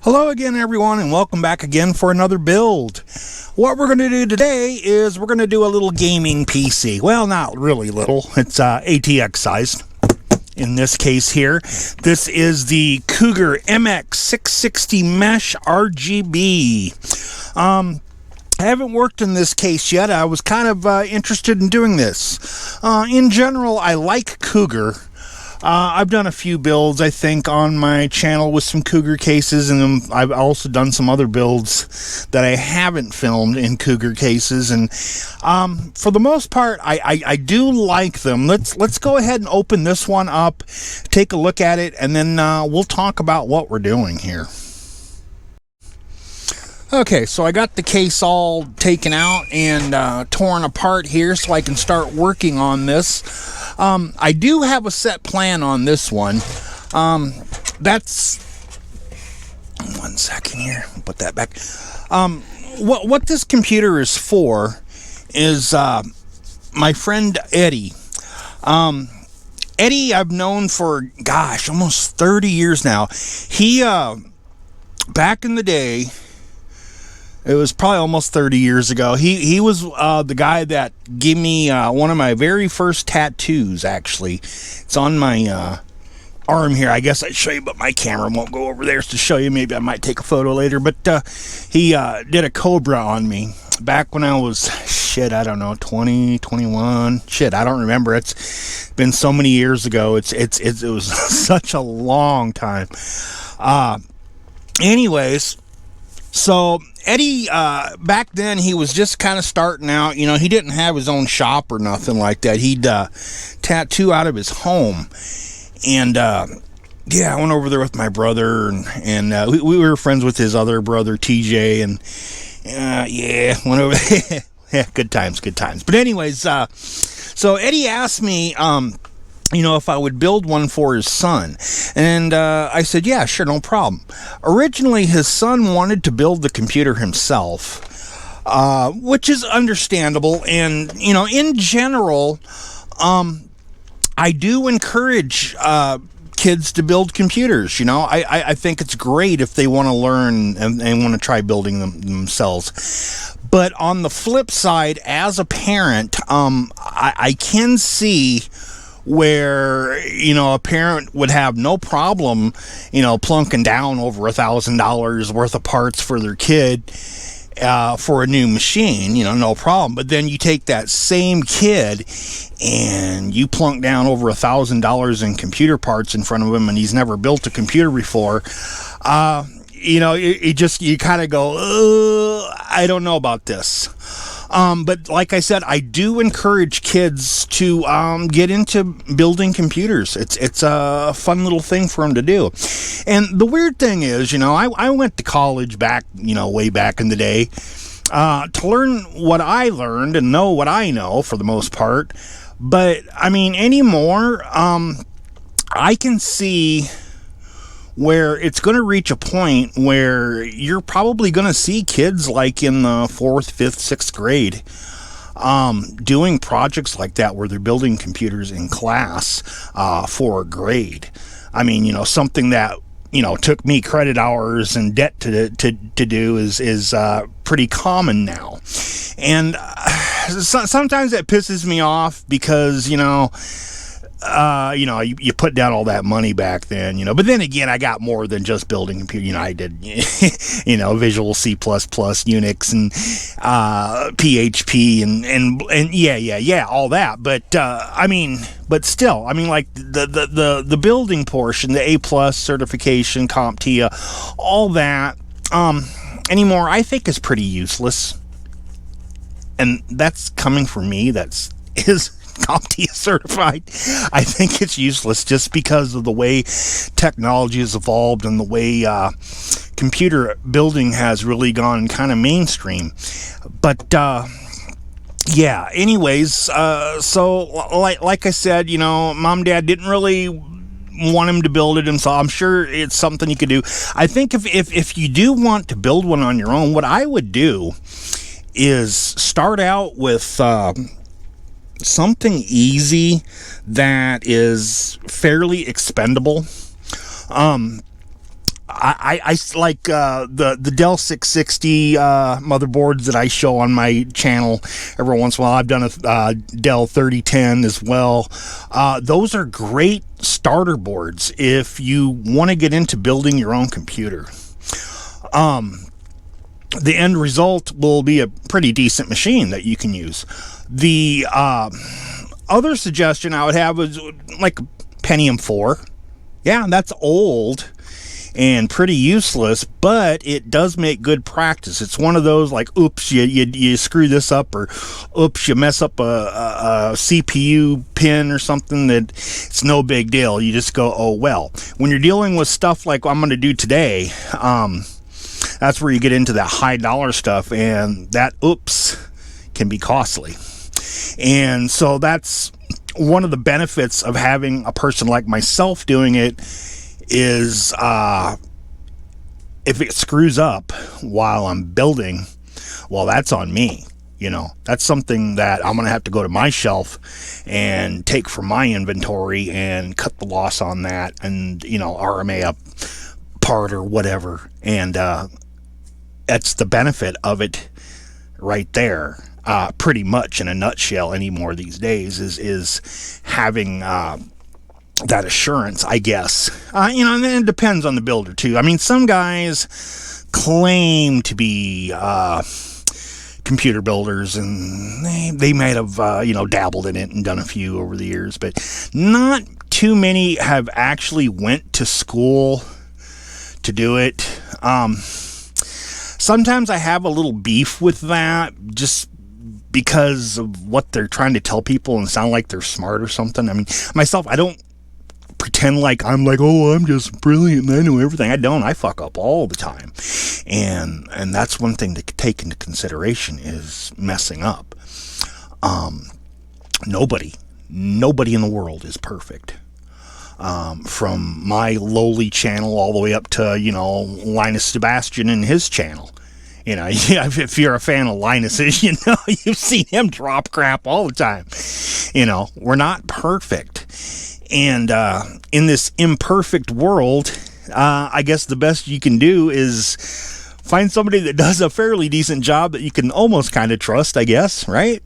Hello again, everyone, and welcome back again for another build. What we're going to do today is we're going to do a little gaming PC. Well, not really little. It's ATX sized. In this case here, this is the COUGAR MX660 Mesh RGB. I haven't worked in this case yet. I was kind of interested in doing this. In general, I like COUGAR. I've done a few builds, I think, on my channel with some COUGAR cases, and I've also done some other builds that I haven't filmed in COUGAR cases, and for the most part, I do like them. Let's go ahead and open this one up, take a look at it, and then we'll talk about what we're doing here. Okay, so I got the case all taken out and torn apart here so I can start working on this. I do have a set plan on this one. That's... One second here. Put that back. What this computer is for is my friend Eddie. Eddie I've known for, gosh, almost 30 years now. He, back in the day... It was probably almost 30 years ago. He was the guy that gave me one of my very first tattoos, actually. It's on my arm here. I guess I'd show you, but my camera won't go over there to show you. Maybe I might take a photo later. But he did a cobra on me back when I was, shit, I don't know, 20, 21. Shit, I don't remember. It's been so many years ago. It was such a long time. Anyways, so Eddie, back then, he was just kind of starting out. You know, he didn't have his own shop or nothing like that. He'd tattoo out of his home. And, yeah, I went over there with my brother, and we were friends with his other brother, TJ, and, yeah, went over there. Yeah, good times. But anyways, so Eddie asked me, you know, if I would build one for his son. And I said, yeah, sure, no problem. Originally, his son wanted to build the computer himself, which is understandable. And, you know, in general, I do encourage kids to build computers. You know, I think it's great if they want to learn and want to try building them themselves. But on the flip side, as a parent, I can see where, you know, a parent would have no problem, you know, plunking down over $1,000 worth of parts for their kid for a new machine, you know, no problem. But then you take that same kid and you plunk down over $1,000 in computer parts in front of him, and he's never built a computer before. You know, you kind of go, I don't know about this. But like I said, I do encourage kids to get into building computers. It's a fun little thing for them to do. And the weird thing is, you know, I went to college back, you know, way back in the day to learn what I learned and know what I know for the most part. But, I mean, anymore, I can see where it's going to reach a point where you're probably going to see kids like in the 4th, 5th, 6th grade doing projects like that where they're building computers in class for a grade. I mean, you know, something that, you know, took me credit hours and debt to do is pretty common now. And sometimes that pisses me off because, you know, you put down all that money back then, you know, but then again, I got more than just building computer. You know, I did, you know, Visual C++, Unix, and PHP, and yeah, all that. But I mean, but still, I mean, like the building portion, the A+ certification, CompTIA, all that anymore, I think is pretty useless. And that's coming from me. Is CompTIA certified. I think it's useless just because of the way technology has evolved and the way computer building has really gone kind of mainstream. But yeah, anyways, so like I said, you know, mom and dad didn't really want him to build it himself. I'm sure it's something you could do. I think if you do want to build one on your own, what I would do is start out with something easy that is fairly expendable. I like the Dell 660 motherboards that I show on my channel every once in a while. I've done a Dell 3010 as well. Those are great starter boards if you want to get into building your own computer. The end result will be a pretty decent machine that you can use. The other suggestion I would have is like Pentium 4. Yeah, that's old and pretty useless, but it does make good practice. It's one of those like, oops, you screw this up, or oops, you mess up a CPU pin or something, that it's no big deal. You just go, oh well. When you're dealing with stuff like I'm going to do today, that's where you get into that high dollar stuff, and that oops can be costly. And so that's one of the benefits of having a person like myself doing it, is if it screws up while I'm building, well, that's on me. You know, that's something that I'm gonna have to go to my shelf and take from my inventory and cut the loss on that, and, you know, RMA a part or whatever. And that's the benefit of it right there. Pretty much in a nutshell anymore these days is having that assurance, I guess. You know, and it depends on the builder too. I mean, some guys claim to be computer builders, and they might have you know, dabbled in it and done a few over the years, but not too many have actually went to school to do it. Sometimes I have a little beef with that, just because of what they're trying to tell people and sound like they're smart or something. I mean, myself, I don't pretend like I'm like, oh, I'm just brilliant and I know everything. I don't. I fuck up all the time. And that's one thing to take into consideration, is messing up. Nobody in the world is perfect. From my lowly channel all the way up to, you know, Linus Sebastian and his channel. You know, if you're a fan of Linus's, you know, you've seen him drop crap all the time. You know, we're not perfect. And in this imperfect world, I guess the best you can do is find somebody that does a fairly decent job that you can almost kind of trust, I guess, right?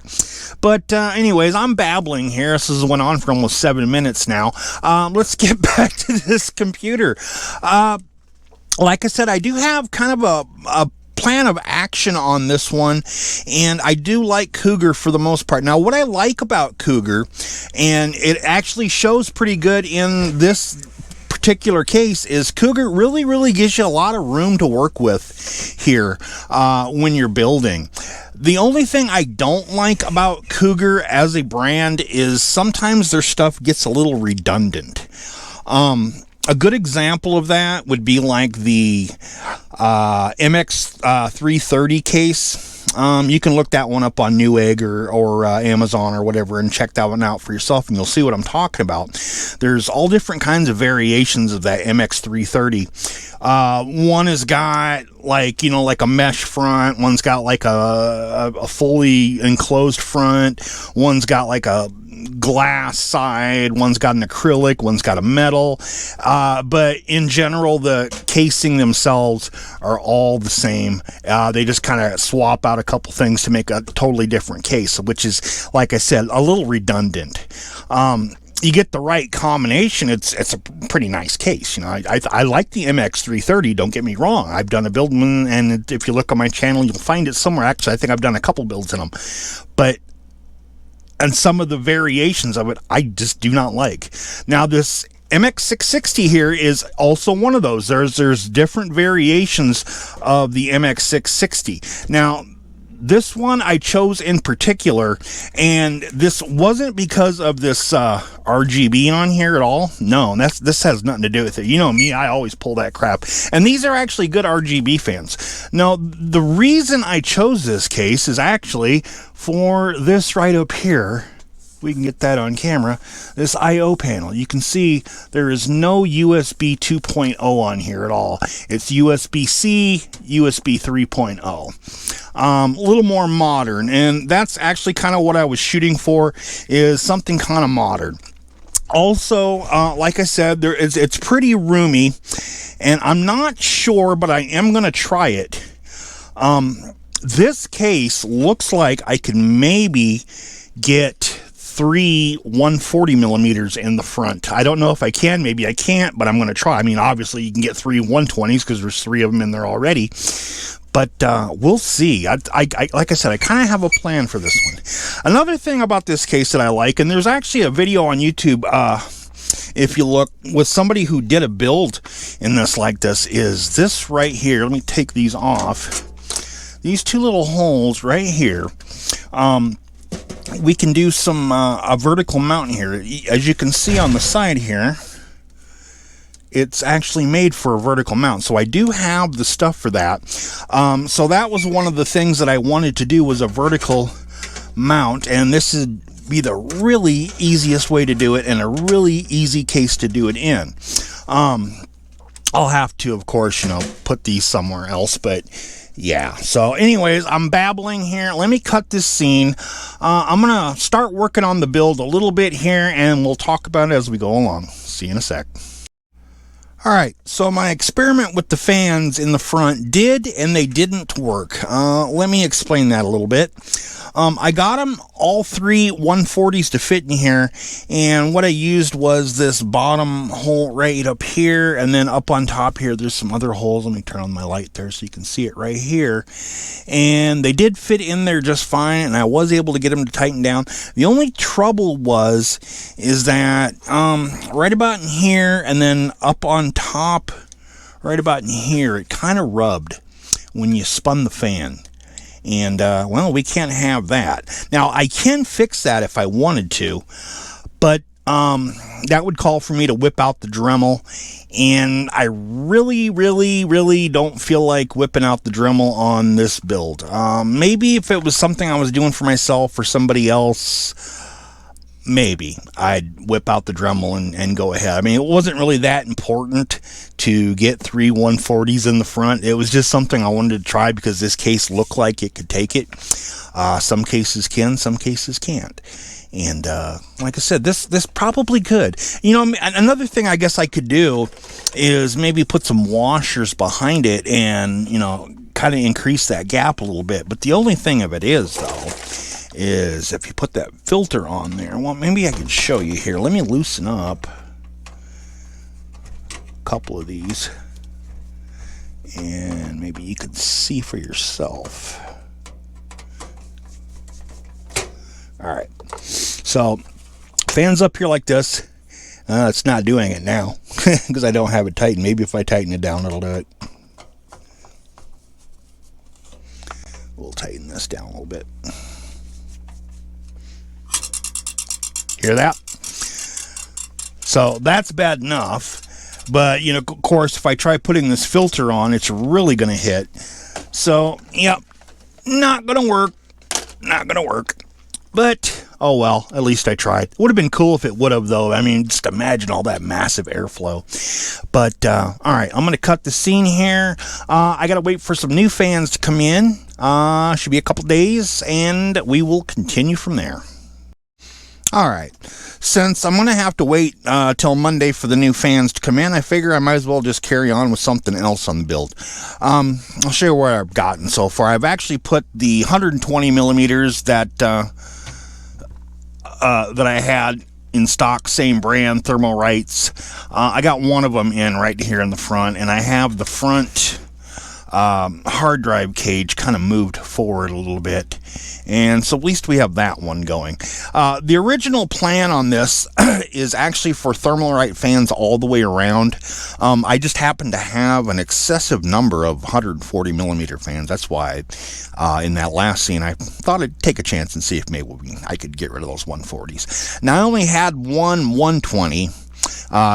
But anyways, I'm babbling here. This has went on for almost 7 minutes now. Let's get back to this computer. Like I said, I do have kind of a plan of action on this one, and I do like Cougar for the most part. Now, what I like about Cougar, and it actually shows pretty good in this particular case, is Cougar really gives you a lot of room to work with here when you're building. The only thing I don't like about Cougar as a brand is sometimes their stuff gets a little redundant. A good example of that would be like the MX330 case. You can look that one up on Newegg or Amazon or whatever and check that one out for yourself, and you'll see what I'm talking about. There's all different kinds of variations of that MX330. One has got like, you know, like a mesh front. One's got like a fully enclosed front. One's got like a glass side. One's got an acrylic. One's got a metal. But in general, the casing themselves are all the same. They just kind of swap out a couple things to make a totally different case, which is, like I said, a little redundant. You get the right combination, it's a pretty nice case. You know, I like the MX330, don't get me wrong. I've done a build, and if you look on my channel, you'll find it somewhere. Actually, I think I've done a couple builds in them. And some of the variations of it, I just do not like. Now, this MX660 here is also one of those. There's different variations of the MX660. Now, this one I chose in particular, and this wasn't because of this RGB on here at all. No, this has nothing to do with it. You know me, I always pull that crap. And these are actually good RGB fans. Now, the reason I chose this case is actually for this right up here. We can get that on camera. This I/O panel. You can see there is no USB 2.0 on here at all. It's USB-C, USB 3.0. A little more modern, and that's actually kind of what I was shooting for, is something kind of modern. Also, like I said, it's pretty roomy, and I'm not sure, but I am going to try it. This case looks like I can maybe get 3 140 millimeters in the front. I don't know if I can, maybe I can't, but I'm going to try. I mean, obviously you can get 3 120s because there's 3 of them in there already. But we'll see. Like I said, I kind of have a plan for this one. Another thing about this case that I like, and there's actually a video on YouTube, if you look, with somebody who did a build in this like this, is this right here. Let me take these off. These 2 little holes right here. We can do some a vertical mount here. As you can see on the side here, it's actually made for a vertical mount, so I do have the stuff for that. So that was one of the things that I wanted to do, was a vertical mount, and this would be the really easiest way to do it, and a really easy case to do it in. I'll have to, of course, put these somewhere else, but yeah. So anyways, I'm babbling here. Let me cut this scene. I'm gonna start working on the build a little bit here, and we'll talk about it as we go along. See you in a sec. Alright, so my experiment with the fans in the front did and they didn't work. Let me explain that a little bit. I got them all 3 140s to fit in here, and what I used was this bottom hole right up here, and then up on top here there's some other holes. Let me turn on my light there so you can see it right here. And they did fit in there just fine, and I was able to get them to tighten down. The only trouble is that right about in here, and then up on top right about in here, it kind of rubbed when you spun the fan. And well, we can't have that. Now I can fix that if I wanted to, but that would call for me to whip out the Dremel, and I really don't feel like whipping out the Dremel on this build. Maybe if it was something I was doing for myself or somebody else, maybe I'd whip out the Dremel and go ahead. I mean, it wasn't really that important to get 3 140s in the front. It was just something I wanted to try because this case looked like it could take it. Some cases can, some cases can't. And like I said, this probably could. Another thing I guess I could do is maybe put some washers behind it and, kind of increase that gap a little bit. But the only thing of it is, though, is if you put that filter on there, well, maybe I can show you here. Let me loosen up a couple of these, and maybe you could see for yourself. All right, so fans up here like this. It's not doing it now because I don't have it tightened. Maybe if I tighten it down, it'll do it. We'll tighten this down a little bit. Hear that? So that's bad enough, but of course, if I try putting this filter on, it's really going to hit. So, yep, not going to work. Not going to work. But, oh well, at least I tried. It would have been cool if it would have, though. I mean, just imagine all that massive airflow. But, all right, I'm going to cut the scene here. I got to wait for some new fans to come in. Should be a couple days, and we will continue from there. Alright, since I'm going to have to wait till Monday for the new fans to come in, I figure I might as well just carry on with something else on the build. I'll show you where I've gotten so far. I've actually put the 120 millimeters that I had in stock, same brand, Thermorites. I got one of them in right here in the front, and I have the front hard drive cage kind of moved forward a little bit, and so at least we have that one going. The original plan on this is actually for Thermalite fans all the way around. I just happen to have an excessive number of 140 millimeter fans. That's why in that last scene I thought I'd take a chance and see if maybe I could get rid of those 140s. Now I only had one 120,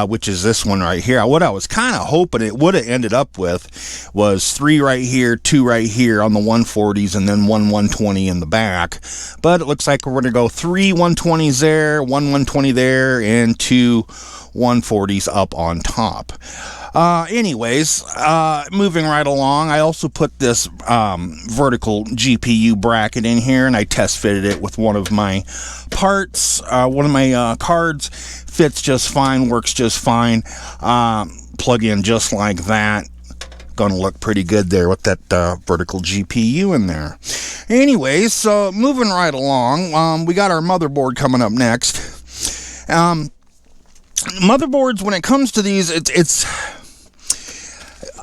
which is this one right here. What I was kind of hoping it would have ended up with was 3 right here, 2 right here on the 140s, and then 1 120 in the back. But it looks like we're going to go 3 120s there, 1 120 there, and 2 140s up on top. Anyways, moving right along, I also put this vertical GPU bracket in here, and I test fitted it with one of my parts. One of my cards fits just fine, works just fine. Plug in just like that. Gonna look pretty good there with that vertical GPU in there. Anyways, so moving right along, we got our motherboard coming up next. Motherboards, when it comes to these,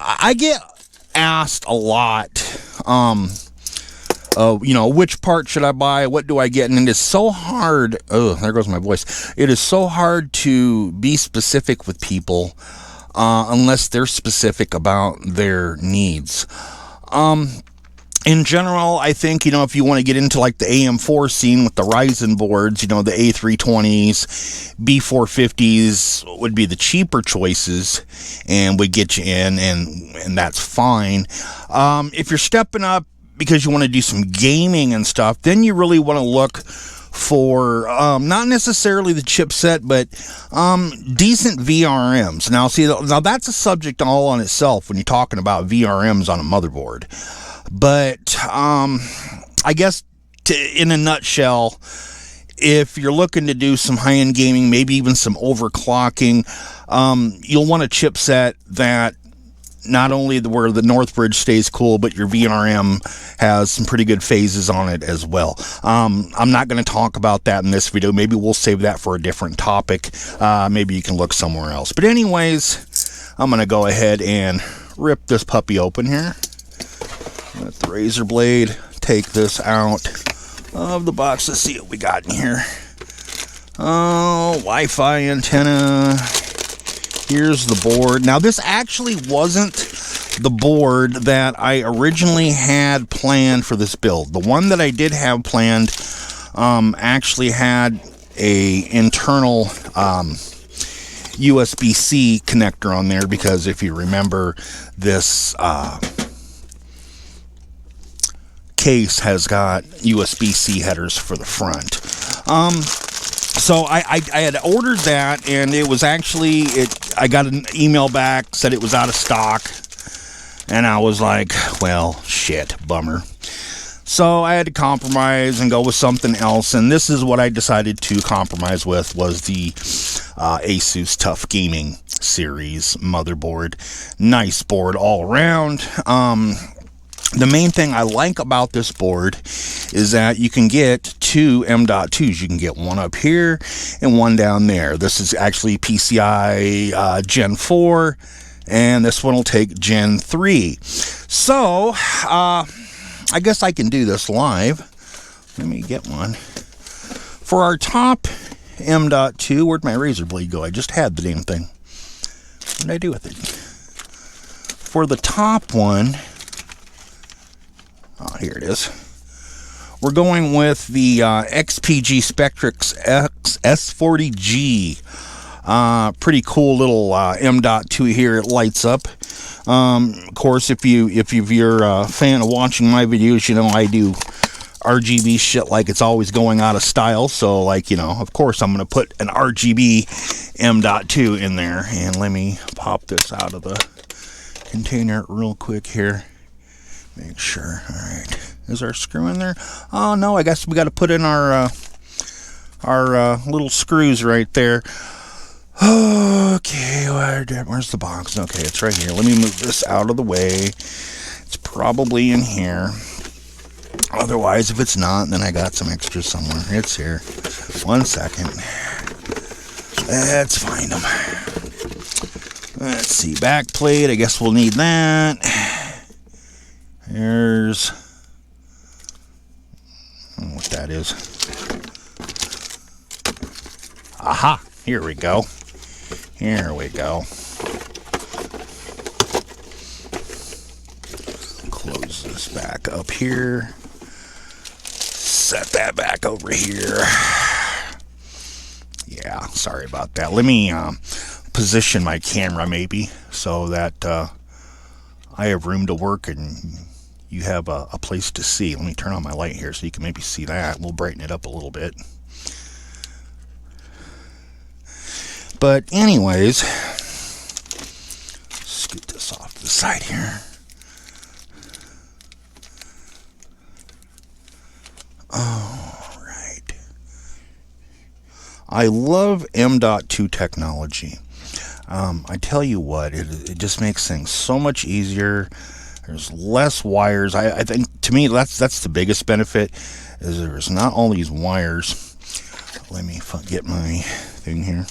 I get asked a lot, which part should I buy? What do I get? And it is so hard. Oh, there goes my voice. It is so hard to be specific with people unless they're specific about their needs. In general, I think, if you want to get into like the AM4 scene with the Ryzen boards, the A320s, B450s would be the cheaper choices and would get you in, and that's fine. If you're stepping up because you want to do some gaming and stuff, then you really want to look for not necessarily the chipset, but decent VRMs. Now that's a subject all on itself when you're talking about VRMs on a motherboard. But I guess in a nutshell, if you're looking to do some high-end gaming, maybe even some overclocking, you'll want a chipset that not only where the North Bridge stays cool, but your VRM has some pretty good phases on it as well. I'm not going to talk about that in this video. Maybe we'll save that for a different topic. Maybe you can look somewhere else. But anyways, I'm going to go ahead and rip this puppy open here with the razor blade. Take this out of the box. Let's see what we got in here. Oh, Wi-Fi antenna. Here's the board. Now, this actually wasn't the board that I originally had planned for this build. The one that I did have planned actually had a internal USB-C connector on there, because if you remember, this case has got USB-C headers for the front. So I had ordered that, and it was actually, I got an email back, said it was out of stock, and I was like, well, shit, bummer. So I had to compromise and go with something else, and this is what I decided to compromise with, was the Asus Tough Gaming Series motherboard. Nice board all around. The main thing I like about this board is that you can get two M.2s. You can get one up here and one down there. This is actually PCI Gen 4, and this one will take Gen 3. So, I guess I can do this live. Let me get one. For our top M.2, where'd my razor blade go? I just had the damn thing. What did I do with it? For the top one, oh, here it is. We're going with the XPG Spectrix S40G. Pretty cool little M.2 here. It lights up. Of course, if you're a fan of watching my videos, you know I do RGB shit like it's always going out of style. So, of course, I'm going to put an RGB M.2 in there. And let me pop this out of the container real quick here. Make sure. All right. Is our screw in there? Oh, no. I guess we got to put in our little screws right there. Okay. Where's the box? Okay, it's right here. Let me move this out of the way. It's probably in here. Otherwise, if it's not, then I got some extras somewhere. It's here. 1 second. Let's find them. Let's see. Back plate. I guess we'll need that. Here's what that is. Aha! Here we go. Here we go. Close this back up here. Set that back over here. Yeah, sorry about that. Let me position my camera maybe so that I have room to work and you have a place to see. Let me turn on my light here so you can maybe see that. We'll brighten it up a little bit. But anyways, side here. All right. I love M.2 technology. I tell you what, it just makes things so much easier. There's less wires. I think, to me, that's the biggest benefit, is there's not all these wires. Let me get my thing here.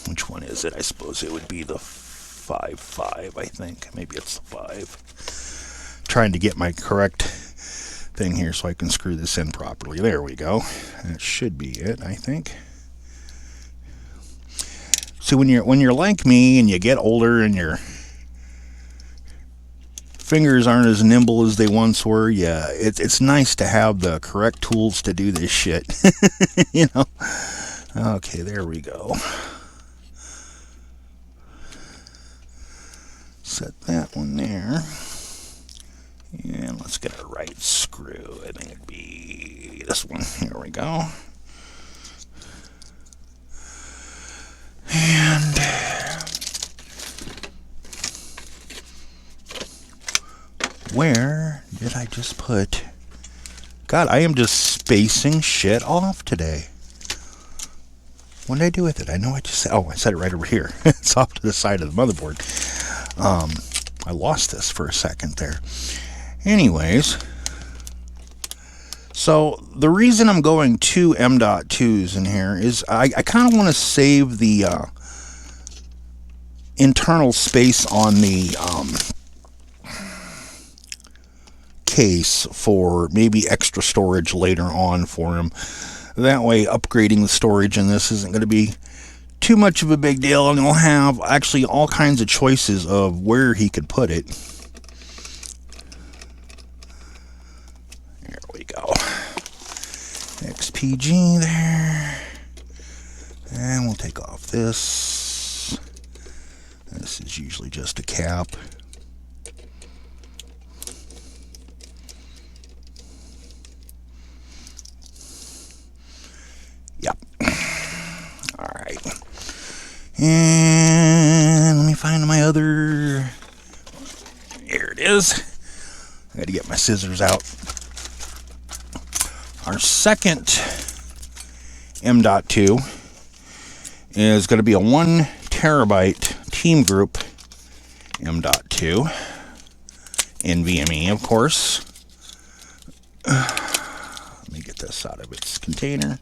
Which one is it? I suppose it would be the 5.5, I think. Maybe it's the 5. Trying to get my correct thing here so I can screw this in properly. There we go. That should be it, I think. See, when you're like me and you get older and your fingers aren't as nimble as they once were, yeah, it's nice to have the correct tools to do this shit. You know. Okay, there we go. Set that one there. And let's get a right screw. I think it'd be this one. Here we go. And where did I just put? God, I am just spacing shit off today. What did I do with it? I know I just said, I set it right over here. It's off to the side of the motherboard. I lost this for a second there. Anyways, so the reason I'm going 2 M.2s in here is I kind of want to save the internal space on the case for maybe extra storage later on for him. That way, upgrading the storage in this isn't going to be too much of a big deal, and he'll have actually all kinds of choices of where he could put it. There we go. XPG there. And we'll take off this. This is usually just a cap. Yep. All right. And let me find my other. Here it is. I got to get my scissors out. Our second M.2 is going to be a 1 terabyte team group M.2 NVMe, of course. Let me get this out of its container.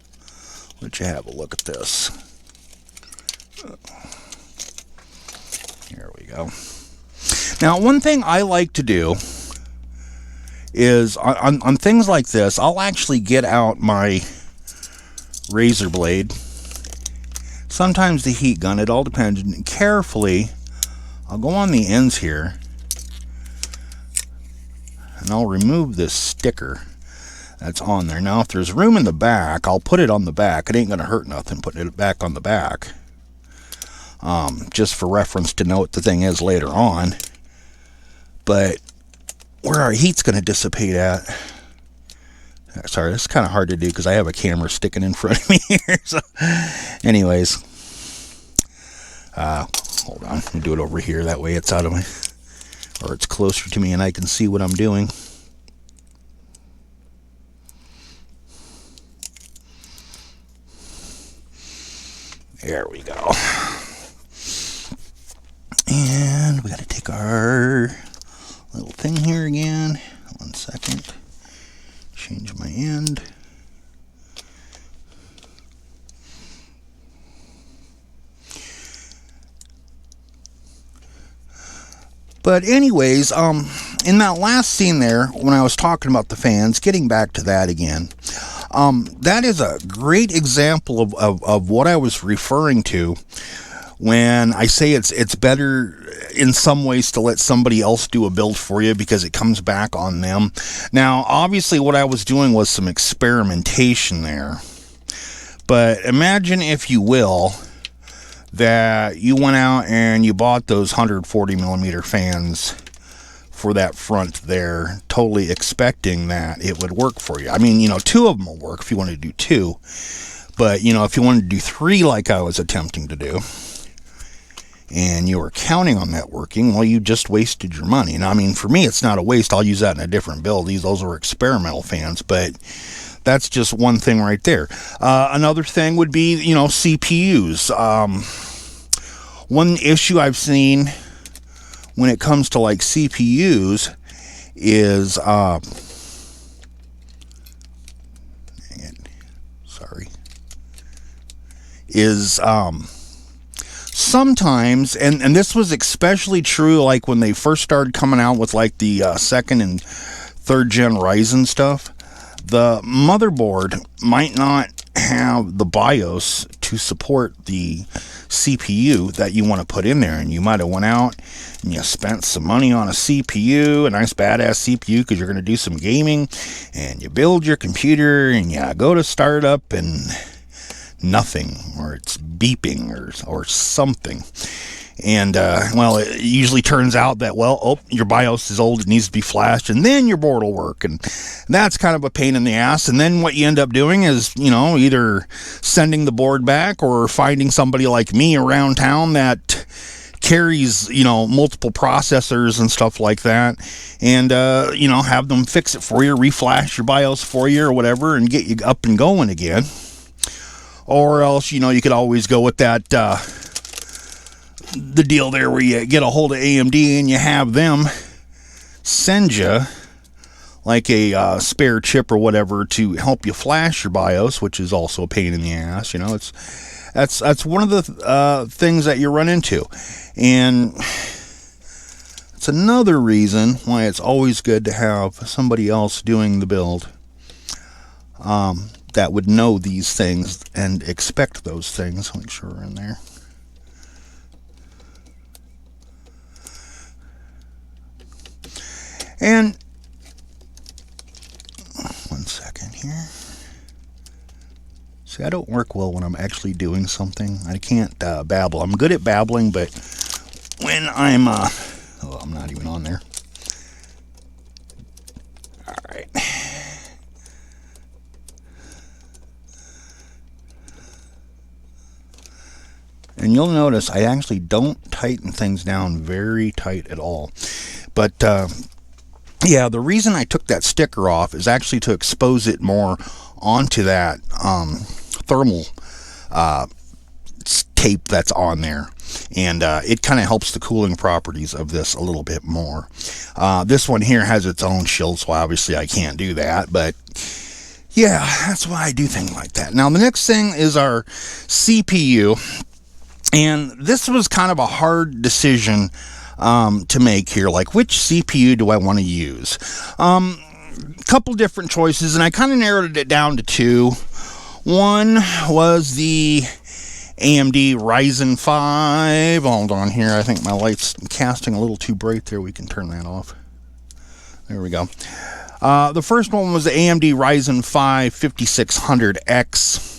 Let you have a look at this. Here we go. Now, one thing I like to do is on things like this, I'll actually get out my razor blade, sometimes the heat gun, it all depends, and carefully I'll go on the ends here and I'll remove this sticker that's on there. Now, if there's room in the back, I'll put it on the back. It ain't gonna hurt nothing putting it back on the back, just for reference to know what the thing is later on. But where our heat's going to dissipate at, sorry, this is kind of hard to do because I have a camera sticking in front of me here. So anyways, hold on, let me do it over here, that way it's out of my, or it's closer to me and I can see what I'm doing. There we go. And we got to take our little thing here again. 1 second. Change my end. But anyways, in that last scene there, when I was talking about the fans, getting back to that again, that is a great example of what I was referring to when I say it's better in some ways to let somebody else do a build for you because it comes back on them. Now, obviously what I was doing was some experimentation there, but imagine, if you will, that you went out and you bought those 140 millimeter fans for that front there, totally expecting that it would work for you. I mean, you know, 2 of them will work if you want to do 2, but you know, if you wanted to do 3 like I was attempting to do, and you were counting on that working, well, you just wasted your money. And I mean, for me, it's not a waste. I'll use that in a different build. Those are experimental fans, but that's just one thing right there. Another thing would be, CPUs. One issue I've seen when it comes to like CPUs is, sometimes, and this was especially true like when they first started coming out with like the second and third gen Ryzen stuff, the motherboard might not have the BIOS to support the CPU that you want to put in there, and you might have went out and you spent some money on a CPU, a nice badass CPU, because you're going to do some gaming, and you build your computer and you go to start up and nothing, or it's beeping or something. And well, it usually turns out that, your BIOS is old, it needs to be flashed, and then your board will work, and that's kind of a pain in the ass. And then what you end up doing is, either sending the board back or finding somebody like me around town that carries, multiple processors and stuff like that, and have them fix it for you, reflash your BIOS for you or whatever, and get you up and going again. Or else, you could always go with that, the deal there where you get a hold of AMD and you have them send you like a spare chip or whatever to help you flash your BIOS, which is also a pain in the ass. That's one of the things that you run into. And it's another reason why it's always good to have somebody else doing the build that would know these things and expect those things. Make sure we're in there. And one second here. See, I don't work well when I'm actually doing something. I can't babble. I'm good at babbling, but when I'm I'm not even on there. All right. And you'll notice I actually don't tighten things down very tight at all. But yeah, the reason I took that sticker off is actually to expose it more onto that thermal tape that's on there. And it kind of helps the cooling properties of this a little bit more. This one here has its own shield, so obviously I can't do that. But yeah, that's why I do things like that. Now, the next thing is our CPU. And this was kind of a hard decision to make here. Like, which CPU do I want to use? Couple different choices, and I kind of narrowed it down to two. One was the AMD Ryzen 5. Hold on here. I think my light's casting a little too bright there. We can turn that off. There we go. The first one was the AMD Ryzen 5 5600X.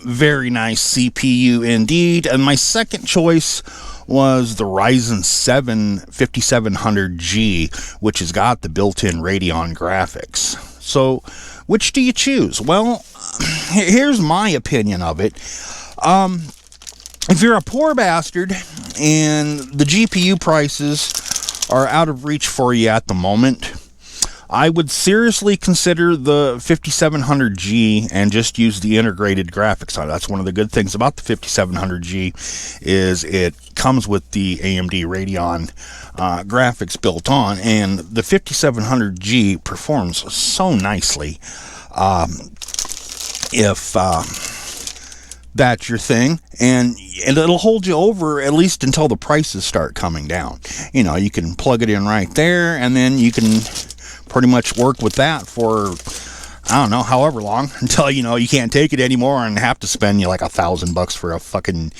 Very nice CPU indeed. And my second choice was the Ryzen 7 5700G, which has got the built-in Radeon graphics. So, which do you choose? Well, here's my opinion of it. If you're a poor bastard and the GPU prices are out of reach for you at the moment, I would seriously consider the 5700G and just use the integrated graphics on it. That's one of the good things about the 5700G is it comes with the AMD Radeon graphics built on, and the 5700G performs so nicely. If that's your thing, and it'll hold you over at least until the prices start coming down. You can plug it in right there, and then you can pretty much work with that for, I don't know, however long, until you can't take it anymore and have to spend like $1,000 for a fucking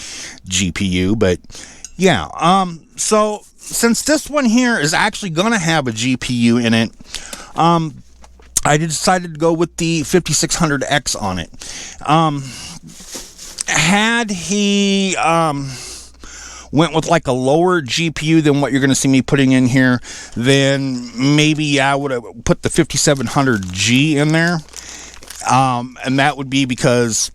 GPU. But yeah, so since this one here is actually gonna have a GPU in it, I decided to go with the 5600X on it. Had he went with like a lower GPU than what you're going to see me putting in here, then maybe I would have put the 5700G in there. And that would be because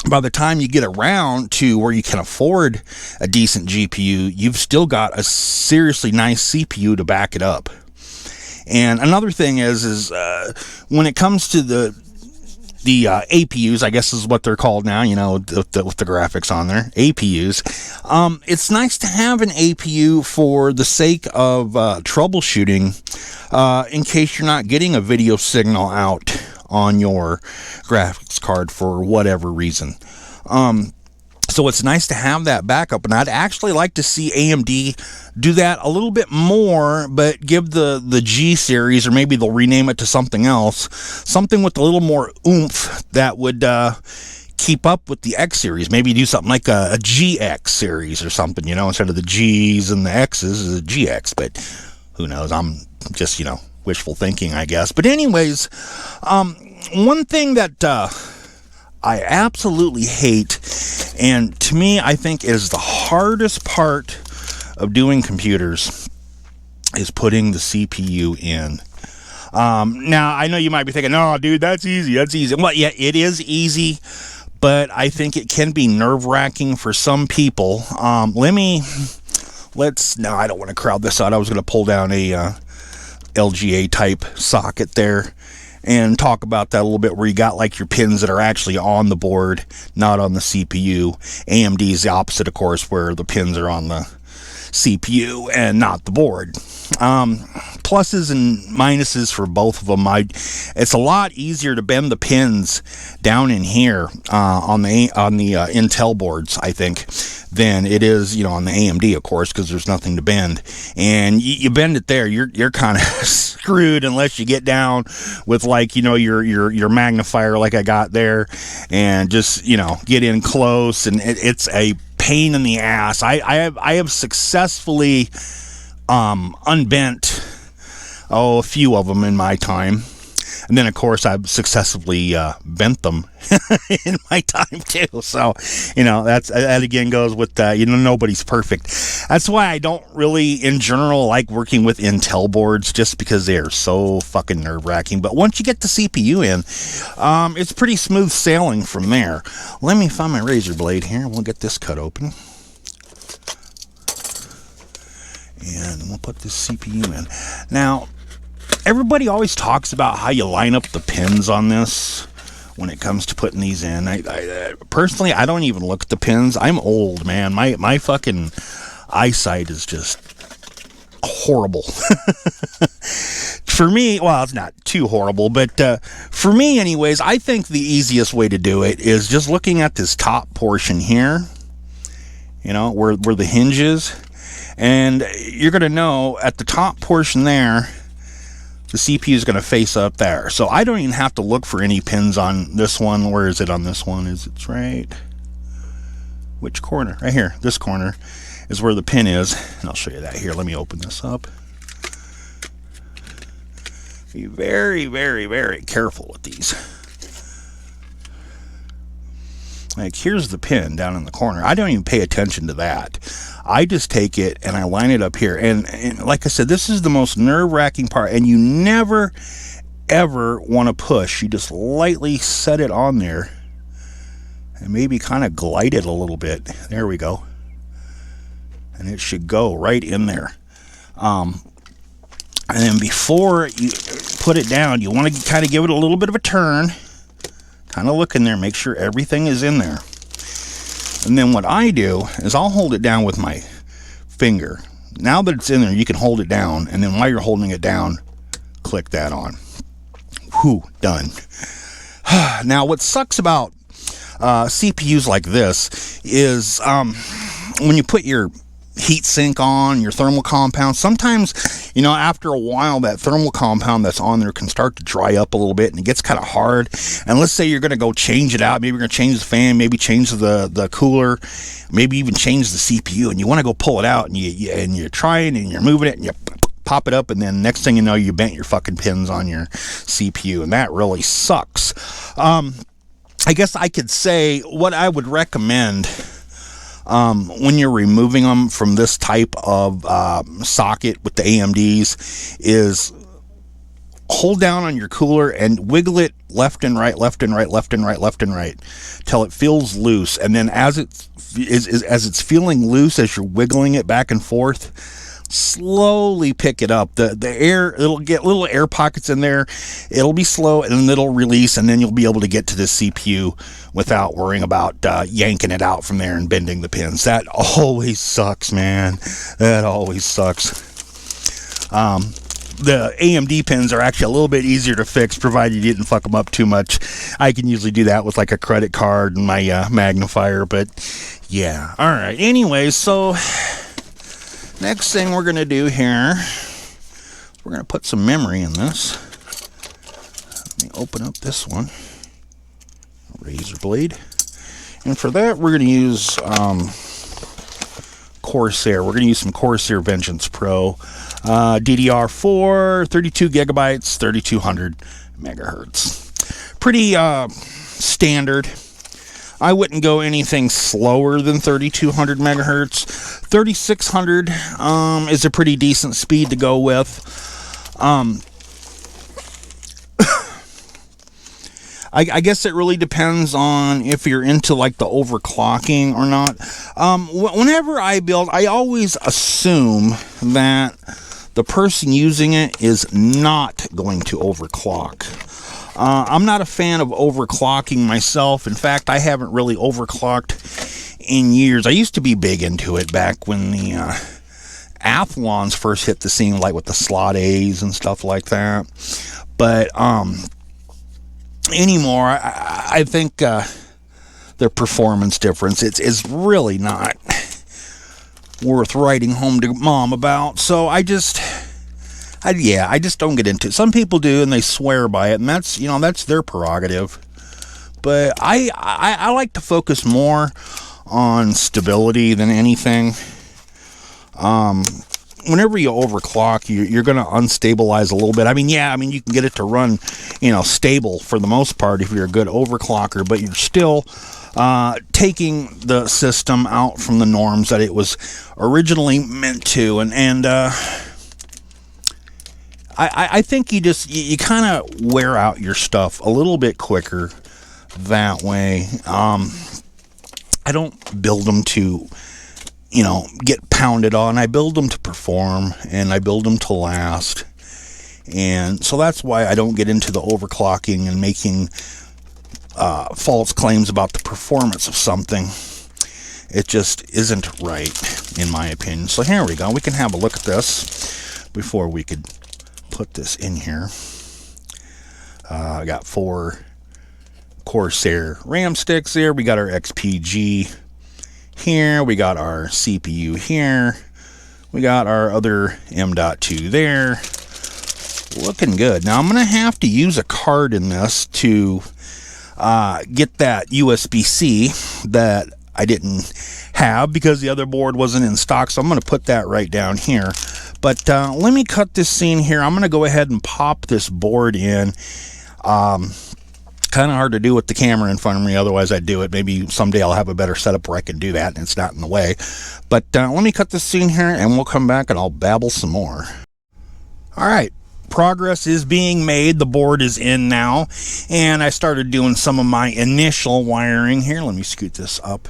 by the time you get around to where you can afford a decent GPU, you've still got a seriously nice CPU to back it up. And another thing is when it comes to the APUs, I guess is what they're called now, you know, with the graphics on there, APUs. It's nice to have an APU for the sake of troubleshooting, in case you're not getting a video signal out on your graphics card for whatever reason. So it's nice to have that backup, and I'd actually like to see AMD do that a little bit more, but give the G series, or maybe they'll rename it to something else, something with a little more oomph that would keep up with the X series. Maybe do something like a GX series or something, you know, instead of the G's and the X's is a GX, but who knows? I'm just, you know, wishful thinking, I guess. But anyways, one thing that I absolutely hate, and to me I think is the hardest part of doing computers, is putting the CPU in. Now I know you might be thinking, no dude, that's easy. Well, yeah, it is easy, but I think it can be nerve-wracking for some people. No, I don't want to crowd this out. I was going to pull down a LGA type socket there and talk about that a little bit, where you got like your pins that are actually on the board, not on the CPU. AMD is the opposite, of course, where the pins are on the CPU and not the board. Pluses and minuses for both of them. It's a lot easier to bend the pins down in here on the Intel boards, I think, than it is, you know, on the AMD, of course, because there's nothing to bend. And you bend it there, you're kind of screwed unless you get down with, like, you know, your magnifier like I got there, and just, you know, get in close, and it's a pain in the ass. I have successfully unbent a few of them in my time, and then of course I've successfully bent them in my time too. So, you know, that again goes with you know, nobody's perfect. That's why I don't really in general like working with Intel boards, just because they are so fucking nerve-wracking. But once you get the CPU in, it's pretty smooth sailing from there. Let me find my razor blade here. We'll get this cut open, and we'll put this CPU in. Now, everybody always talks about how you line up the pins on this when it comes to putting these in. I personally, I don't even look at the pins. I'm old, man. My fucking eyesight is just horrible. For me, well, it's not too horrible, but for me anyways, I think the easiest way to do it is just looking at this top portion here, you know, where the hinge is. And you're going to know at the top portion there, the CPU is going to face up there. So I don't even have to look for any pins on this one. Where is it on this one? It's right. Which corner? Right here. This corner is where the pin is. And I'll show you that here. Let me open this up. Be very, very, very careful with these. Like, here's the pin down in the corner. I don't even pay attention to that. I just take it and I line it up here. And like I said, this is the most nerve-wracking part. And you never, ever want to push. You just lightly set it on there. And maybe kind of glide it a little bit. There we go. And it should go right in there. And then before you put it down, you want to kind of give it a little bit of a turn. Kind of look in there, make sure everything is in there. And then what I do is I'll hold it down with my finger. Now that it's in there, you can hold it down, and then while you're holding it down, click that on. Whew, done. Now, what sucks about CPUs like this is when you put your heat sink on, your thermal compound, sometimes, you know, after a while, that thermal compound that's on there can start to dry up a little bit, and it gets kind of hard. And let's say you're going to go change it out. Maybe you're going to change the fan, maybe change the cooler, maybe even change the CPU, and you want to go pull it out, and you're trying, and you're moving it, and you pop it up, and then next thing you know, you bent your fucking pins on your CPU, and that really sucks. I guess I could say what I would recommend when you're removing them from this type of socket with the AMDs is hold down on your cooler and wiggle it left and right, left and right, left and right, left and right, till it feels loose. And then as it's feeling loose, as you're wiggling it back and forth, slowly pick it up. The air, it'll get little air pockets in there. It'll be slow, and then it'll release, and then you'll be able to get to the CPU without worrying about yanking it out from there and bending the pins. That always sucks, man. That always sucks. The AMD pins are actually a little bit easier to fix, provided you didn't fuck them up too much. I can usually do that with like a credit card and my magnifier, but yeah. All right. Anyways, so next thing we're going to do here, we're going to put some memory in this. Let me open up this one. Razor blade. And for that, we're going to use Corsair. We're going to use some Corsair Vengeance Pro. DDR4, 32 gigabytes, 3200 megahertz. Pretty standard. I wouldn't go anything slower than 3200 megahertz. 3600 is a pretty decent speed to go with. I guess it really depends on if you're into like the overclocking or not. Whenever I build, I always assume that the person using it is not going to overclock. I'm not a fan of overclocking myself. In fact, I haven't really overclocked in years. I used to be big into it back when the Athlons first hit the scene, like with the slot A's and stuff like that. But anymore, I think their performance difference, it's really not worth writing home to mom about. So I just don't get into it. Some people do, and they swear by it, and that's their prerogative. But I like to focus more on stability than anything. Whenever you overclock, you're going to unstabilize a little bit. I mean, you can get it to run, stable for the most part if you're a good overclocker, but you're still taking the system out from the norms that it was originally meant to. And I think you kind of wear out your stuff a little bit quicker that way. I don't build them to get pounded on. I build them to perform, and I build them to last. And so that's why I don't get into the overclocking and making false claims about the performance of something. It just isn't right, in my opinion. So here we go. We can have a look at this before we could put this in here. I got 4 Corsair RAM sticks there. We got our XPG here. We got our CPU here. We got our other M.2 there. Looking good. Now I'm going to have to use a card in this to get that USB-C that I didn't have because the other board wasn't in stock. So I'm going to put that right down here. But let me cut this scene here. I'm going to go ahead and pop this board in. Kind of hard to do with the camera in front of me, otherwise I'd do it. Maybe someday I'll have a better setup where I can do that and it's not in the way. But let me cut this scene here and we'll come back and I'll babble some more. Alright, progress is being made. The board is in now, and I started doing some of my initial wiring here. Let me scoot this up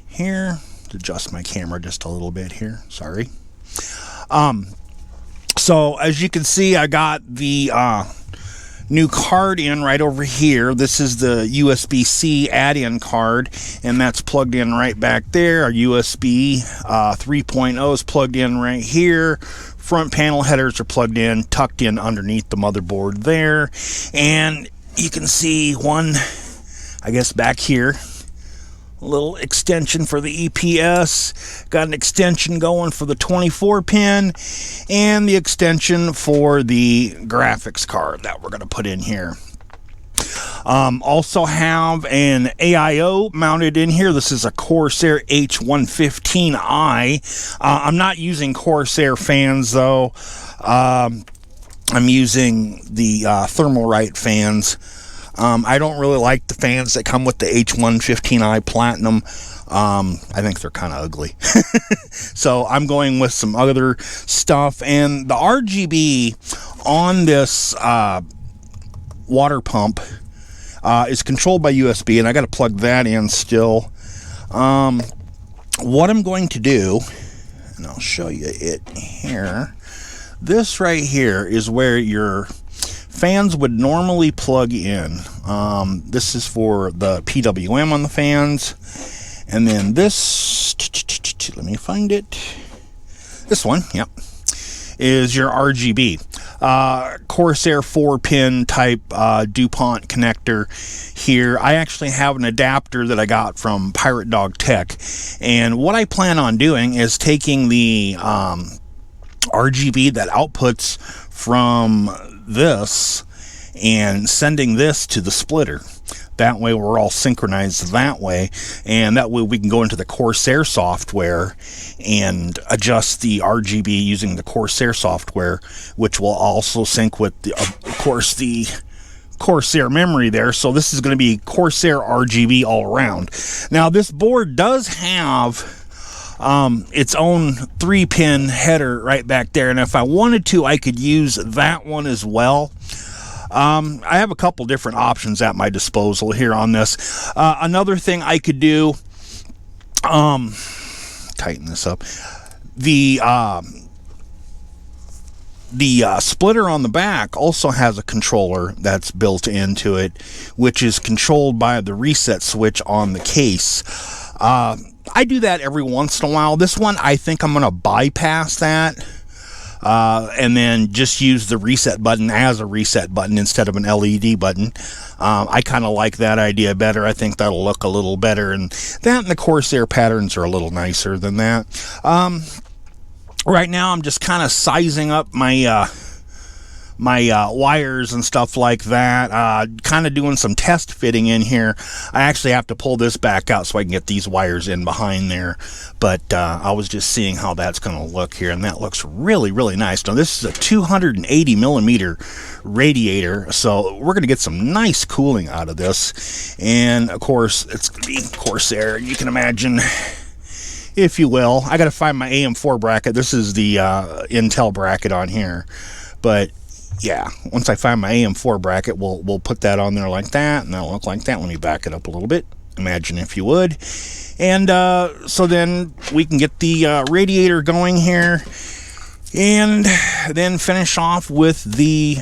here to adjust my camera just a little bit here. Sorry. So as you can see, I got the new card in right over here. This is the USB-C add-in card, and that's plugged in right back there. Our USB 3.0 is plugged in right here. Front panel headers are plugged in, tucked in underneath the motherboard there. And you can see one, I guess, back here. A little extension for the EPS. Got an extension going for the 24 pin, and the extension for the graphics card that we're going to put in here. Also have an AIO mounted in here. This is a Corsair H115i. I'm not using Corsair fans though. I'm using the Thermalright fans. I don't really like the fans that come with the H115i Platinum. I think they're kind of ugly. So I'm going with some other stuff. And the RGB on this water pump is controlled by USB, and I got to plug that in still. What I'm going to do, and I'll show you it here. This right here is where your fans would normally plug in. This is for the PWM on the fans, and then this, let me find it, this one, yep, is your RGB. Corsair 4-pin type DuPont connector here. I actually have an adapter that I got from Pirate Dog Tech, and what I plan on doing is taking the RGB that outputs from this and sending this to the splitter. That way we're all synchronized that way, and that way we can go into the Corsair software and adjust the RGB using the Corsair software, which will also sync with the, of course, the Corsair memory there. So this is going to be Corsair RGB all around. Now this board does have its own 3-pin header right back there, and if I wanted to, I could use that one as well. I have a couple different options at my disposal here on this. Another thing I could do, tighten this up, the splitter on the back also has a controller that's built into it, which is controlled by the reset switch on the case. I do that every once in a while. This one, I think I'm going to bypass that. And then just use the reset button as a reset button instead of an LED button. I kind of like that idea better. I think that'll look a little better, and that and the Corsair patterns are a little nicer than that. Right now I'm just kind of sizing up my wires and stuff like that, kind of doing some test fitting in here. I actually have to pull this back out so I can get these wires in behind there, but I was just seeing how that's going to look here, and that looks really, really nice. Now this is a 280 millimeter radiator, so we're going to get some nice cooling out of this, and of course it's going to be Corsair, you can imagine, if you will. I got to find my AM4 bracket. This is the Intel bracket on here, but yeah, once I find my AM4 bracket, we'll put that on there like that, and that'll look like that. Let me back it up a little bit, imagine if you would. And so then we can get the radiator going here, and then finish off with the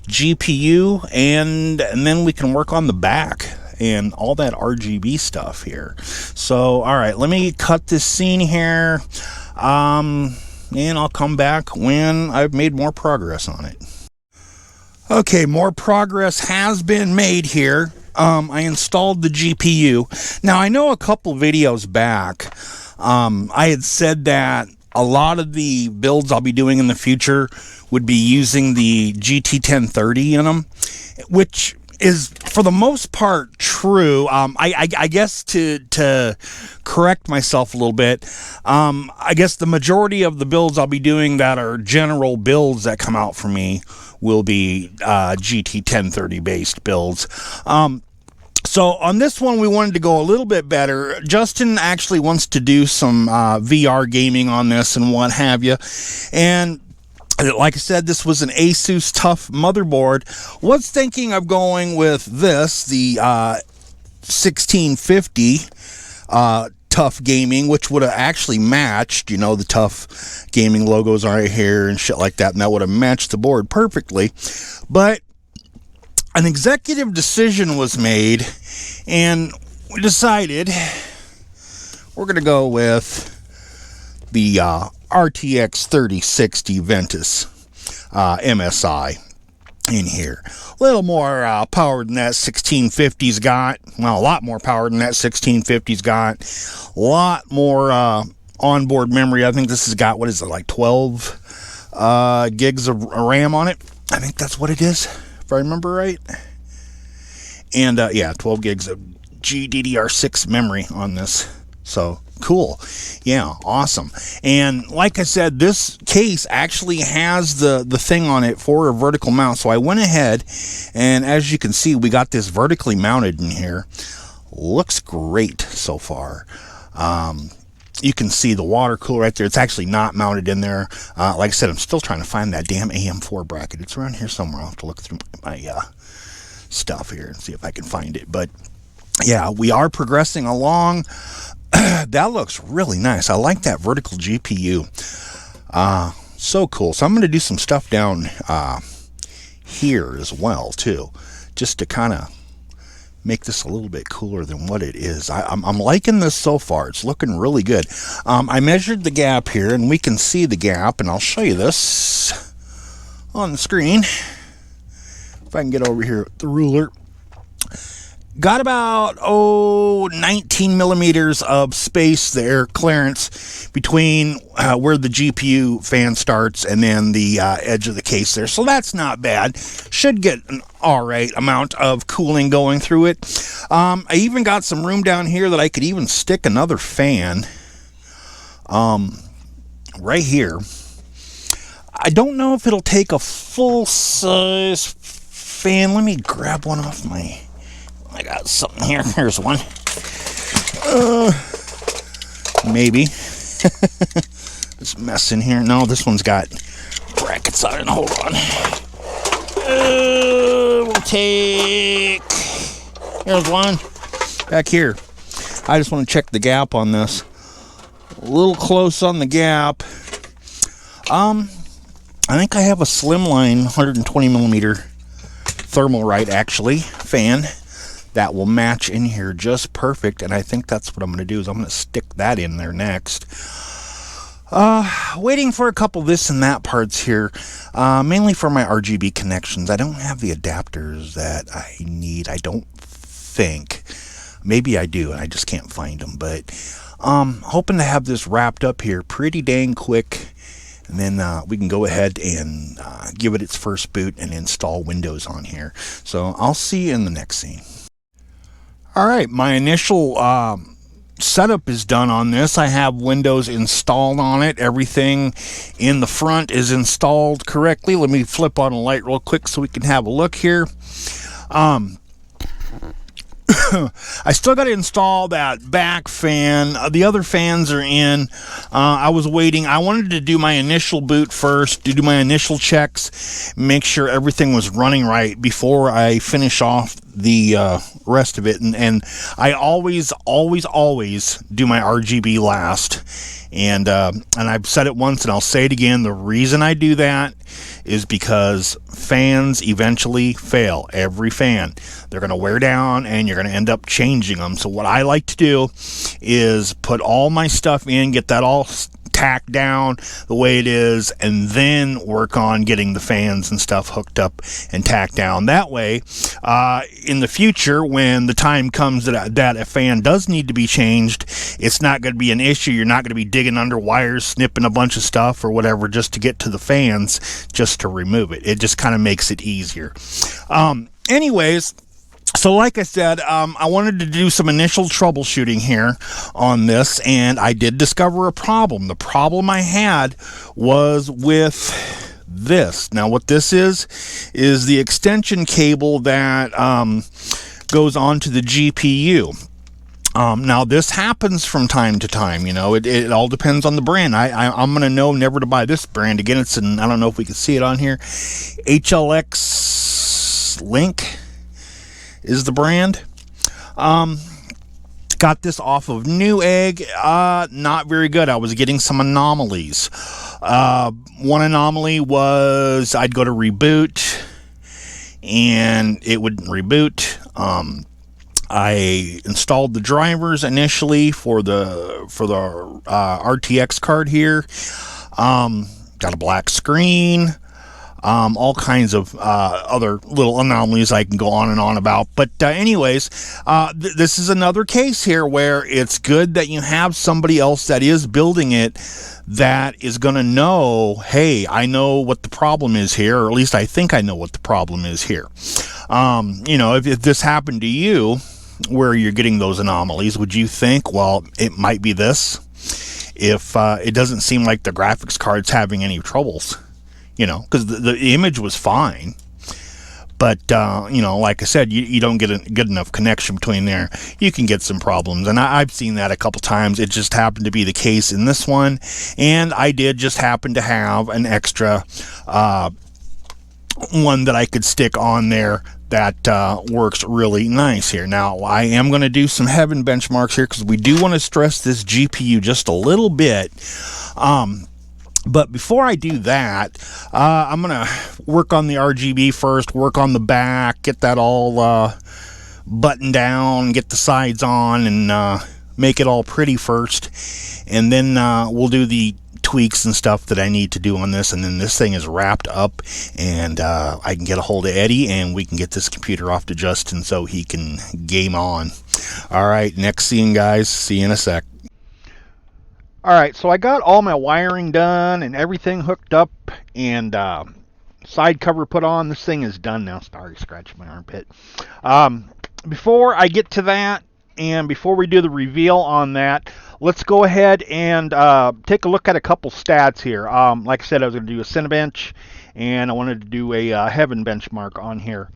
GPU, and then we can work on the back and all that RGB stuff here. So, all right, let me cut this scene here, and I'll come back when I've made more progress on it. Okay, more progress has been made here. I installed the GPU. Now, I know a couple videos back, I had said that a lot of the builds I'll be doing in the future would be using the GT1030 in them, which is for the most part true. I guess to correct myself a little bit, I guess the majority of the builds I'll be doing that are general builds that come out for me will be GT1030 based builds. So on this one, we wanted to go a little bit better. Justin actually wants to do some VR gaming on this and what have you. And like I said, this was an Asus Tough motherboard. Was thinking of going with this, the 1650 Tough Gaming, which would have actually matched, you know, the Tough Gaming logos right here and shit like that, and that would have matched the board perfectly. But an executive decision was made, and we decided we're going to go with the RTX 3060 Ventus MSI in here. A little more power than that 1650's got. Well, a lot more power than that 1650's got. A lot more onboard memory. I think this has got, what is it, like 12 gigs of RAM on it. I think that's what it is, if I remember right. And yeah, 12 gigs of GDDR6 memory on this. So cool. Yeah, awesome. And like I said, this case actually has the thing on it for a vertical mount. So I went ahead, and as you can see, we got this vertically mounted in here. Looks great so far. you can see the water cooler right there. It's actually not mounted in there. Like I said, I'm still trying to find that damn AM4 bracket. It's around here somewhere. I'll have to look through my stuff here and see if I can find it. But yeah, we are progressing along. That looks really nice. I like that vertical GPU. So cool. So I'm going to do some stuff down here as well too, just to kind of make this a little bit cooler than what it is. I'm liking this so far. It's looking really good. I measured the gap here, and we can see the gap, and I'll show you this on the screen. If I can get over here with the ruler. Got about 19 millimeters of space there, clearance between where the GPU fan starts and then the edge of the case there. So that's not bad. Should get an alright amount of cooling going through it. I even got some room down here that I could even stick another fan right here. I don't know if it'll take a full size fan. Let me grab one off my... I got something here. Here's one. Maybe. This mess in here. No, this one's got brackets on it. Hold on. We'll take... Here's one. Back here. I just want to check the gap on this. A little close on the gap. I think I have a slimline 120 millimeter Thermalright actually fan that will match in here just perfect, and I think that's what I'm going to do is I'm going to stick that in there next. Waiting for a couple this and that parts here, mainly for my RGB connections. I don't have the adapters that I need, I don't think. Maybe I do and I just can't find them, but hoping to have this wrapped up here pretty dang quick, and then we can go ahead and give it its first boot and install Windows on here. So I'll see you in the next scene. Alright, my initial setup is done on this. I have Windows installed on it. Everything in the front is installed correctly. Let me flip on a light real quick so we can have a look here. I still got to install that back fan. The other fans are in. I was waiting. I wanted to do my initial boot first, to do my initial checks, make sure everything was running right before I finish off the rest of it. And I always do my RGB last. And I've said it once and I'll say it again. The reason I do that is because fans eventually fail. Every fan. They're going to wear down and you're going to end up changing them. So what I like to do is put all my stuff in, get that all tacked down the way it is, and then work on getting the fans and stuff hooked up and tacked down. That way, in the future, when the time comes that a fan does need to be changed, it's not going to be an issue. You're not going to be digging under wires, snipping a bunch of stuff or whatever just to get to the fans, just to remove it. It just kind of makes it easier. Anyways, so like I said, I wanted to do some initial troubleshooting here on this, and I did discover a problem. The problem I had was with this. Now what this is the extension cable that goes onto the GPU. Now this happens from time to time, you know, it all depends on the brand. I'm going to know never to buy this brand again. It's an, I don't know if we can see it on here, HLX Link is the brand. Got this off of Newegg. Not very good. I was getting some anomalies. One anomaly was I'd go to reboot and it wouldn't reboot. I installed the drivers initially for the RTX card here. Got a black screen. All kinds of other little anomalies I can go on and on about. But anyways, this is another case here where it's good that you have somebody else that is building it that is going to know, hey, I know what the problem is here, or at least I think I know what the problem is here. You know, if this happened to you, where you're getting those anomalies, would you think, well, it might be this? If it doesn't seem like the graphics card's having any troubles. You know, because the image was fine, But you know, like I said, you don't get a good enough connection between there, you can get some problems. And I've seen that a couple times. It just happened to be the case in this one, and I did just happen to have an extra one that I could stick on there that works really nice here. Now, I am going to do some heaven benchmarks here because we do want to stress this GPU just a little bit. But before I do that, I'm going to work on the RGB first, work on the back, get that all buttoned down, get the sides on, and make it all pretty first. And then we'll do the tweaks and stuff that I need to do on this, and then this thing is wrapped up, and I can get a hold of Eddie, and we can get this computer off to Justin so he can game on. Alright, next scene, guys. See you in a sec. Alright, so I got all my wiring done and everything hooked up, and side cover put on. This thing is done now. Sorry, scratching my armpit. Before I get to that, and before we do the reveal on that, let's go ahead and take a look at a couple stats here. Like I said, I was going to do a Cinebench, and I wanted to do a Heaven benchmark on here.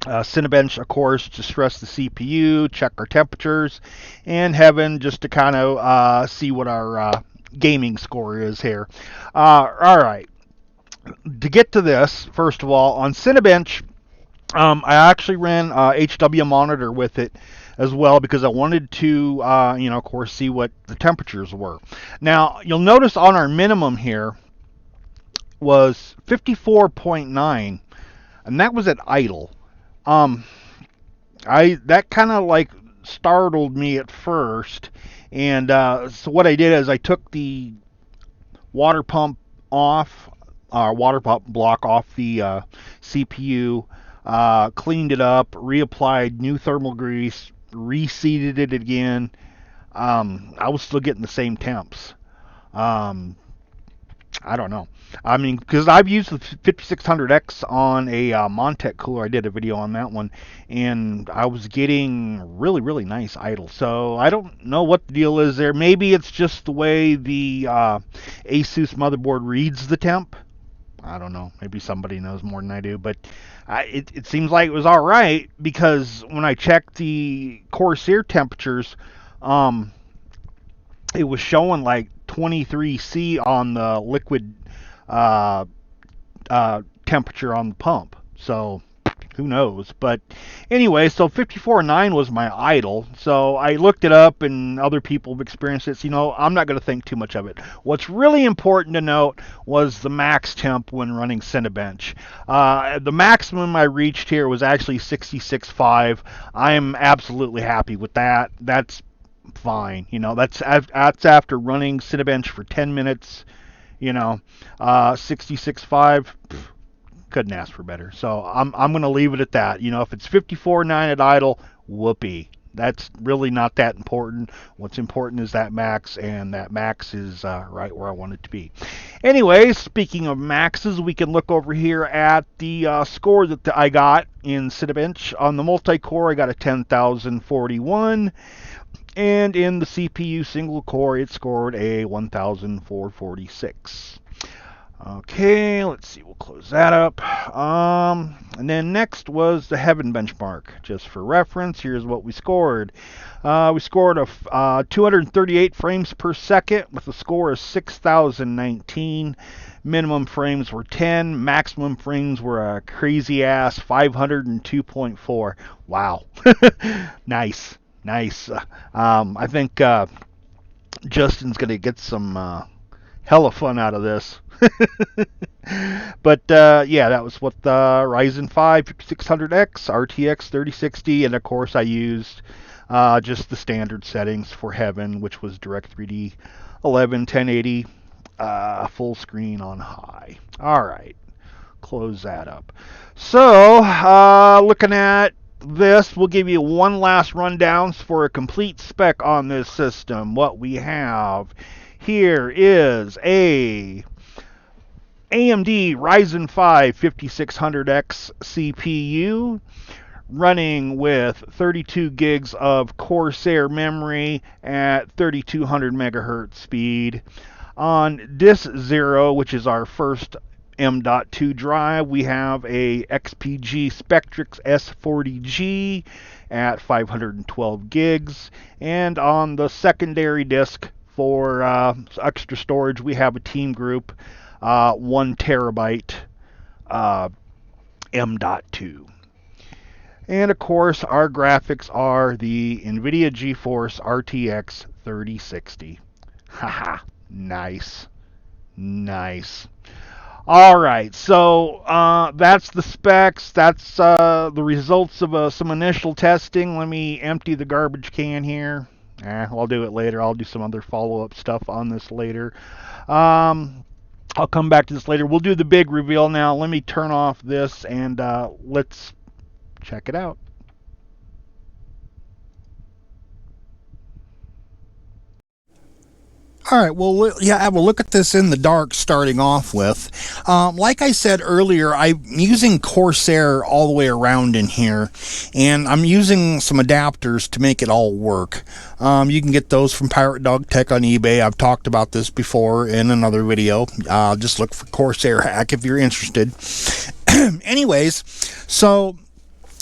Cinebench, of course, to stress the CPU, check our temperatures, and Heaven just to kind of see what our gaming score is here. Alright, to get to this, first of all, on Cinebench, I actually ran HW monitor with it as well because I wanted to, you know, of course, see what the temperatures were. Now, you'll notice on our minimum here was 54.9, and that was at idle. That kind of like startled me at first, and so what I did is I took the water pump off, water pump block off the CPU, cleaned it up, reapplied new thermal grease, reseated it again. I was still getting the same temps. I don't know. I mean, because I've used the 5600X on a Montech cooler. I did a video on that one, and I was getting really, really nice idle. So I don't know what the deal is there. Maybe it's just the way the Asus motherboard reads the temp. I don't know. Maybe somebody knows more than I do, but it seems like it was all right because when I checked the Corsair temperatures, it was showing like 23°C on the liquid temperature on the pump. So who knows? But anyway, so 54.9 was my idle. So I looked it up, and other people have experienced it. So, you know, I'm not going to think too much of it. What's really important to note was the max temp when running Cinebench. The maximum I reached here was actually 66.5. I am absolutely happy with that. That's fine. You know, that's after running Cinebench for 10 minutes. You know, 66.5. Couldn't ask for better. So I'm going to leave it at that. You know, if it's 54.9 at idle, whoopee. That's really not that important. What's important is that max, and that max is right where I want it to be. Anyway, speaking of maxes, we can look over here at the score that I got in Cinebench. On the multi-core, I got a 10,041. And in the CPU single core, it scored a 1,446. Okay, let's see, we'll close that up. And then next was the Heaven benchmark. Just for reference, here's what we scored. We scored a 238 frames per second with a score of 6,019. Minimum frames were 10. Maximum frames were a crazy ass 502.4. Wow. Nice. Nice. I think Justin's going to get some hella fun out of this. But yeah, that was what the Ryzen 5 5600X, RTX 3060, and of course I used just the standard settings for Heaven, which was Direct3D 11 1080 full screen on high. Alright, close that up. So looking at this, we'll give you one last rundown for a complete spec on this system. What we have here is a AMD Ryzen 5 5600X CPU running with 32 gigs of Corsair memory at 3200 megahertz speed on disk 0, which is our first M.2 drive, we have a XPG Spectrix S40G at 512 gigs, and on the secondary disk for extra storage, we have a Team Group 1 terabyte M.2. And of course, our graphics are the NVIDIA GeForce RTX 3060. Haha, nice. Nice. All right, so that's the specs. That's the results of some initial testing. Let me empty the garbage can here. I'll do it later. I'll do some other follow-up stuff on this later. I'll come back to this later. We'll do the big reveal now. Let me turn off this and let's check it out. All right, well, yeah, have a look at this in the dark starting off with. Like I said earlier, I'm using Corsair all the way around in here, and I'm using some adapters to make it all work. You can get those from Pirate Dog Tech on eBay. I've talked about this before in another video. Just look for Corsair Hack if you're interested. Anyways, so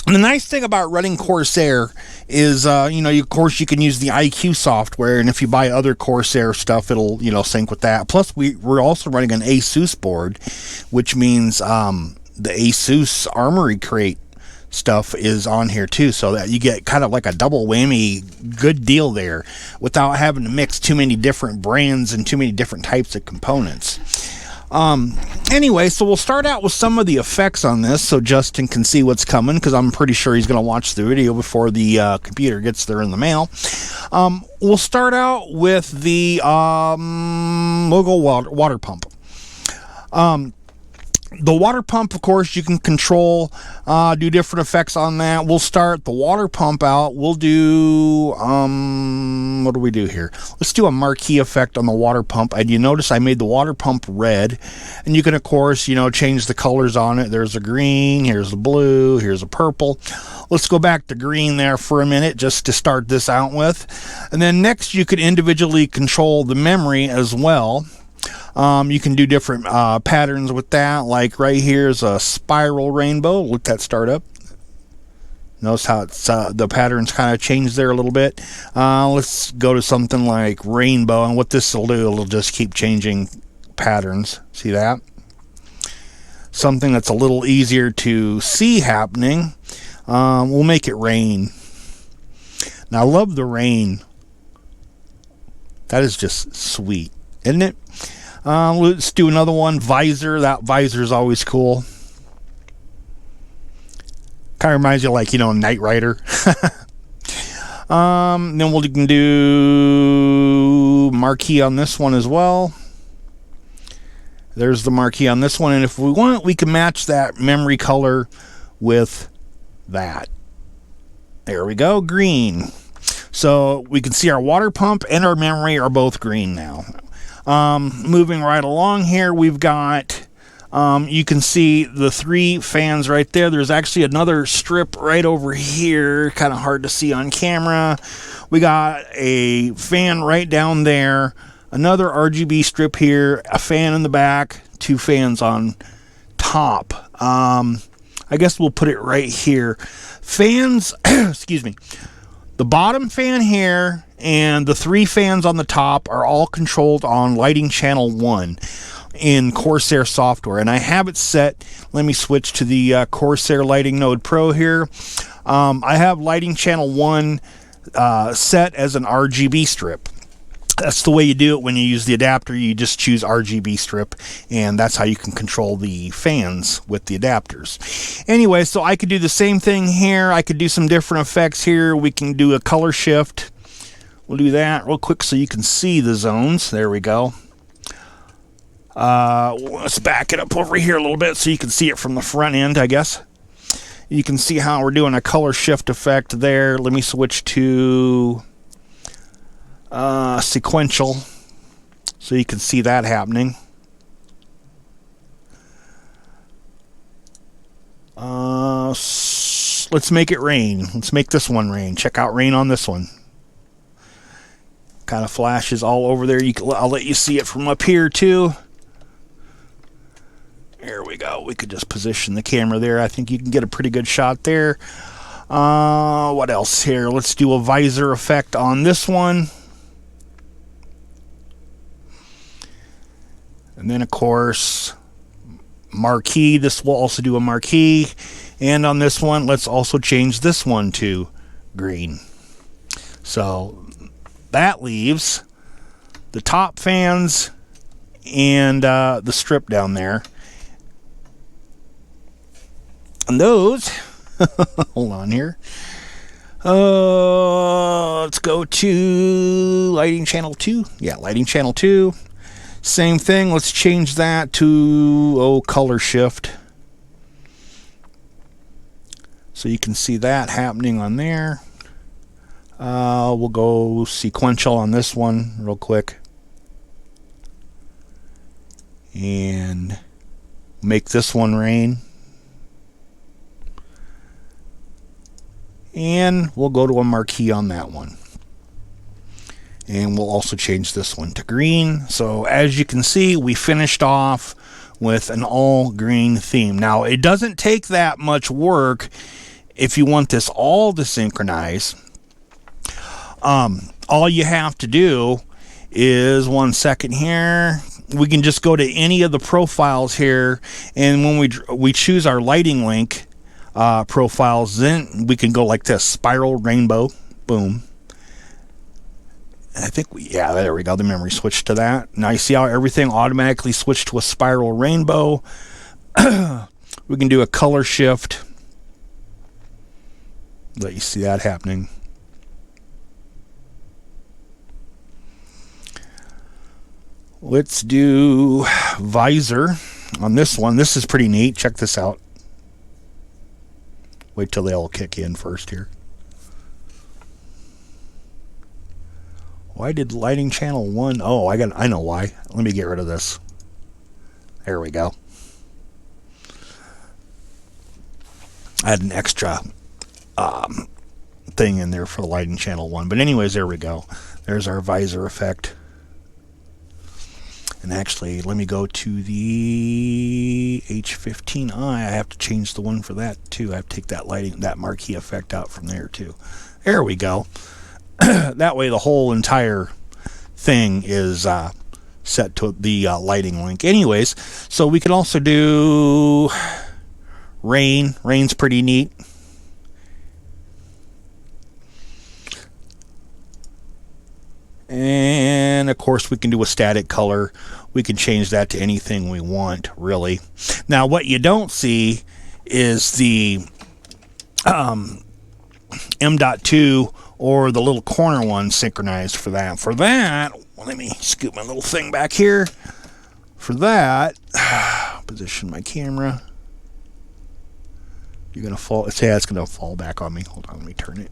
the nice thing about running Corsair is, of course, you can use the IQ software, and if you buy other Corsair stuff, it'll, sync with that. Plus, we're also running an ASUS board, which means the ASUS Armory Crate stuff is on here too, so that you get kind of like a double whammy good deal there without having to mix too many different brands and too many different types of components. Anyway, so we'll start out with some of the effects on this so Justin can see what's coming, because I'm pretty sure he's going to watch the video before the computer gets there in the mail. We'll start out with the logo water pump. The water pump, of course, you can control, do different effects on that. We'll start the water pump out. We'll do, what do we do here? Let's do a marquee effect on the water pump. And you notice I made the water pump red. And you can, of course, change the colors on it. There's a green, here's a blue, here's a purple. Let's go back to green there for a minute just to start this out with. And then next you could individually control the memory as well. You can do different patterns with that, like right here is a spiral rainbow. Let that start up. Notice how it's the patterns kind of change there a little bit. Let's go to something like rainbow, and what this will do, it'll just keep changing patterns. See that? Something that's a little easier to see happening. We'll make it rain. Now I love the rain. That is just sweet, isn't it? Let's do another one. Visor. That visor is always cool. Kind of reminds you of, Knight Rider. Then we can do marquee on this one as well. There's the marquee on this one. And if we want, we can match that memory color with that. There we go. Green. So we can see our water pump and our memory are both green now. Moving right along here, we've got, you can see the 3 fans right there. There's actually another strip right over here, kind of hard to see on camera. We got a fan right down there, another RGB strip here, a fan in the back, 2 fans on top. I guess we'll put it right here. Fans, excuse me. The bottom fan here and the 3 fans on the top are all controlled on lighting channel 1 in Corsair software. And I have it set. Let me switch to the Corsair Lighting Node Pro here. I have lighting channel 1 set as an RGB strip. That's the way you do it when you use the adapter. You just choose RGB strip, and that's how you can control the fans with the adapters. Anyway, so I could do the same thing here. I could do some different effects here. We can do a color shift. We'll do that real quick so you can see the zones. There we go. Let's back it up over here a little bit so you can see it from the front end, I guess. You can see how we're doing a color shift effect there. Let me switch to sequential so you can see that happening. Let's make it rain. Let's make this one rain. Check out rain on this one. Kind of flashes all over there. I'll let you see it from up here too. There we go. We could just position the camera there. I think you can get a pretty good shot there. What else here? Let's do a visor effect on this one. And then, of course, marquee. This will also do a marquee. And on this one, let's also change this one to green. So that leaves the top fans and the strip down there. And those, hold on here. Let's go to lighting channel 2. Yeah, lighting channel 2. Same thing. Let's change that to color shift. So you can see that happening on there. We'll go sequential on this one real quick. And make this one rain. And we'll go to a marquee on that one. And we'll also change this one to green. So as you can see, we finished off with an all green theme. Now, it doesn't take that much work if you want this all to synchronize. All you have to do is, one second here, we can just go to any of the profiles here, and when we choose our lighting link profiles, then we can go like this: spiral, rainbow, boom. And I think yeah, there we go, the memory switched to that. Now you see how everything automatically switched to a spiral rainbow. We can do a color shift. Let you see that happening. Let's do visor on this one. This is pretty neat. Check this out. Wait till they all kick in first here. Why did lighting channel 1? Oh, I know why. Let me get rid of this. There we go. I had an extra thing in there for the lighting channel 1. But anyways, there we go. There's our visor effect. And actually, let me go to the H15i. I have to change the one for that too. I have to take that marquee effect out from there too. There we go. That way the whole entire thing is set to the lighting link. Anyways, so we can also do rain. Rain's pretty neat. And of course we can do a static color. We can change that to anything we want, really. Now what you don't see is the M.2 or the little corner one synchronized for that. For that, let me scoot my little thing back here. For that, position my camera. You're gonna fall. Yeah, it's gonna fall back on me. Hold on, let me turn it.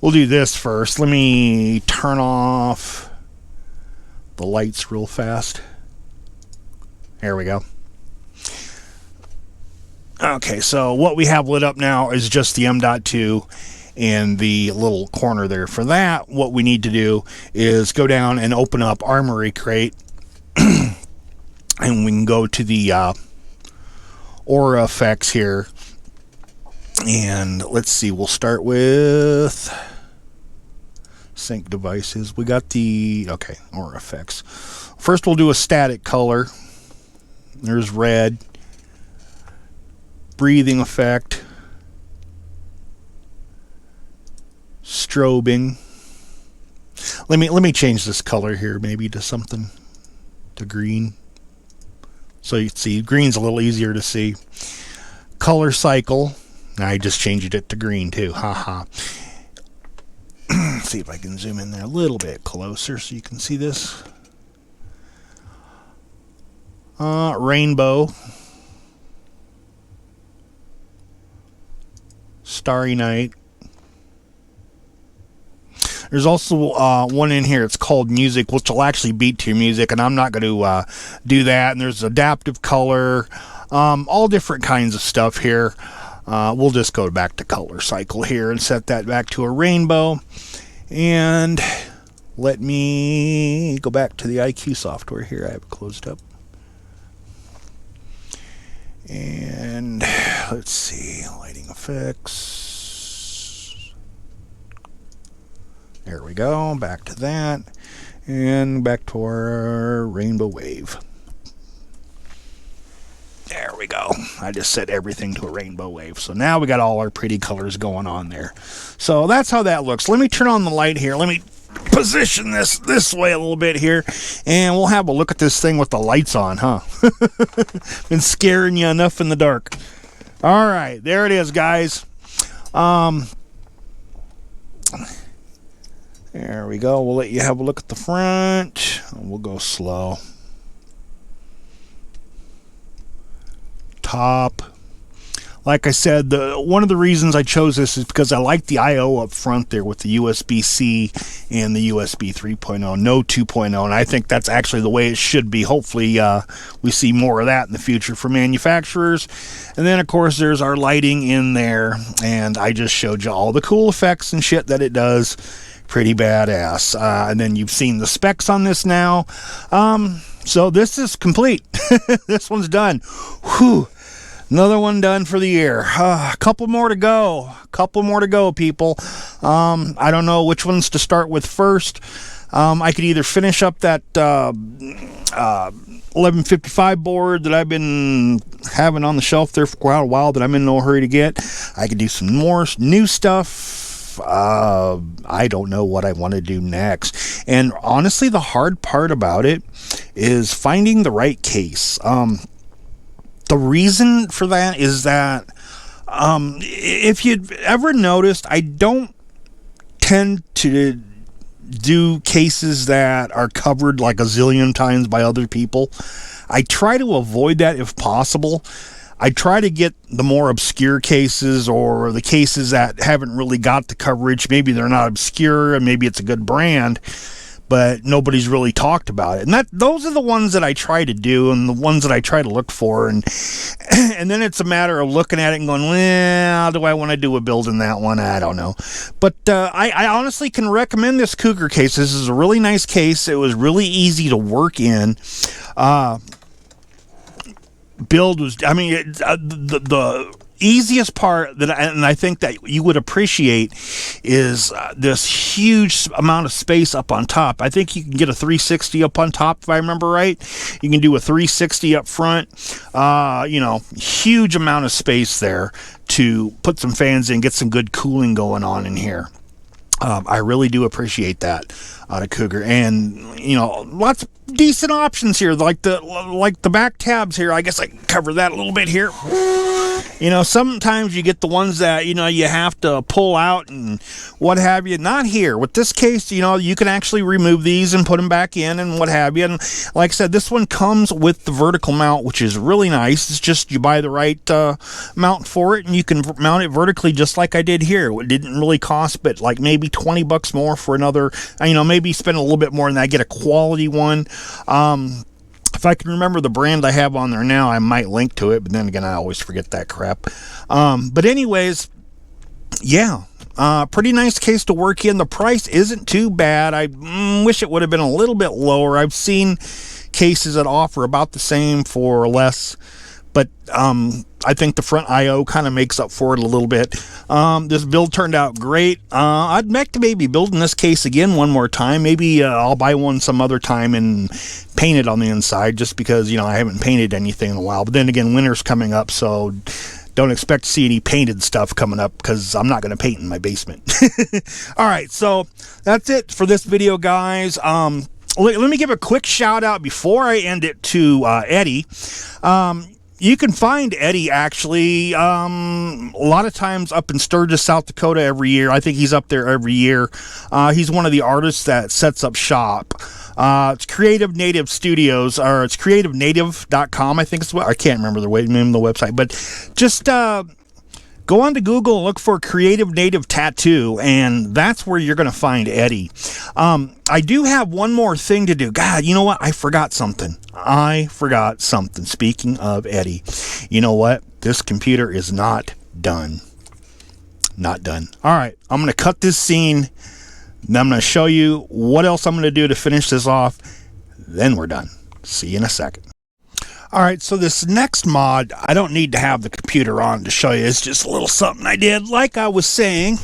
We'll do this first. Let me turn off the lights real fast. There we go. Okay, so what we have lit up now is just the M.2 and the little corner there. For that, what we need to do is go down and open up Armory Crate. And we can go to the Aura effects here. And let's see, we'll start with sync devices. We got the, okay, Aura effects. First we'll do a static color. There's red. Breathing effect. Strobing. Let me change this color here maybe to something, to green. So you see green's a little easier to see. Color cycle. I just changed it to green too. Haha. See if I can zoom in there a little bit closer so you can see this. Rainbow. Starry Night. There's also one in here. It's called Music, which will actually beat to your music, and I'm not going to do that. And there's adaptive color, all different kinds of stuff here. We'll just go back to color cycle here and set that back to a rainbow. And let me go back to the IQ software here. I have it closed up. And let's see, lighting effects. There we go, back to that. And back to our rainbow wave. There we go. I just set everything to a rainbow wave. So now we got all our pretty colors going on there. So that's how that looks. Let me turn on the light here. Let me position this way a little bit here, and we'll have a look at this thing with the lights on, huh? Been scaring you enough in the dark. All right, there it is, guys. There we go. We'll let you have a look at the front. We'll go slow. Top. Like I said, one of the reasons I chose this is because I like the I/O up front there with the USB-C and the USB 3.0, no 2.0, and I think that's actually the way it should be. Hopefully we see more of that in the future for manufacturers. And then, of course, there's our lighting in there, and I just showed you all the cool effects and shit that it does. Pretty badass. And then you've seen the specs on this now. So this is complete. This one's done. Whew. Another one done for the year. A couple more to go. People. I don't know which ones to start with first. I could either finish up that 1155 board that I've been having on the shelf there for quite a while that I'm in no hurry to get. I could do some more new stuff. I don't know what I want to do next. And honestly, the hard part about it is finding the right case. The reason for that is that if you've ever noticed, I don't tend to do cases that are covered like a zillion times by other people. I try to avoid that if possible. I try to get the more obscure cases, or the cases that haven't really got the coverage. Maybe they're not obscure and maybe it's a good brand, but nobody's really talked about it. And those are the ones that I try to do, and the ones that I try to look for. And then it's a matter of looking at it and going, well, do I want to do a build in that one? I don't know. But I honestly can recommend this Cougar case. This is a really nice case. It was really easy to work in. Build was, I mean, the easiest part and I think that you would appreciate is this huge amount of space up on top. I think you can get a 360 up on top, if I remember right. You can do a 360 up front. Huge amount of space there to put some fans in, get some good cooling going on in here. I really do appreciate that out of Cougar, and lots of decent options here, like the back tabs here. I guess I can cover that a little bit here. Sometimes you get the ones that you have to pull out and what have you. Not here with this case. You can actually remove these and put them back in and what have you. And like I said, this one comes with the vertical mount, which is really nice. It's just you buy the right mount for it, and you can mount it vertically just like I did here. It didn't really cost but like maybe $20 more for another. Maybe spend a little bit more than that, get a quality one. If I can remember the brand I have on there now, I might link to it, but then again, I always forget that crap. But anyways, yeah, pretty nice case to work in. The price isn't too bad. I wish it would have been a little bit lower. I've seen cases that offer about the same for less, but I think the front I/O kind of makes up for it a little bit. This build turned out great. I'd like to maybe build in this case again one more time. Maybe I'll buy one some other time and paint it on the inside, just because I haven't painted anything in a while. But then again, winter's coming up, so don't expect to see any painted stuff coming up, because I'm not going to paint in my basement. All right, so that's it for this video, guys. Let me give a quick shout out before I end it to Eddie. You can find Eddie actually a lot of times up in Sturgis, South Dakota every year. I think he's up there every year. He's one of the artists that sets up shop. It's Creative Native Studios, or it's creativenative.com, I think it's what, I can't remember the name of the website, but just go on to Google and look for Creative Native Tattoo, and that's where you're going to find Eddie. I do have one more thing to do. God, you know what? I forgot something. Speaking of Eddie, you know what? This computer is not done. Not done. All right, I'm going to cut this scene. Then I'm going to show you what else I'm going to do to finish this off. Then we're done. See you in a second. All right, so this next mod, I don't need to have the computer on to show you. It's just a little something I did. Like I was saying,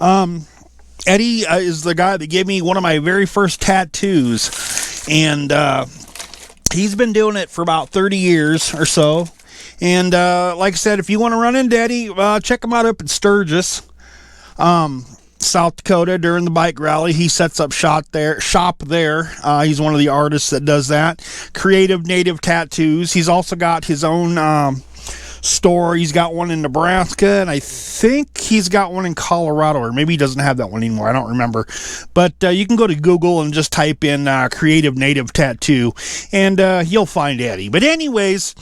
Eddie is the guy that gave me one of my very first tattoos, and he's been doing it for about 30 years or so. And like I said, if you want to run into Eddie, check him out up in Sturgis, South Dakota, during the bike rally. He sets up shop there. He's one of the artists that does that. Creative Native Tattoos. He's also got his own store. He's got one in Nebraska, and I think he's got one in Colorado, or maybe he doesn't have that one anymore. I don't remember. But you can go to Google and just type in Creative Native Tattoo, and you'll find Eddie. But anyways,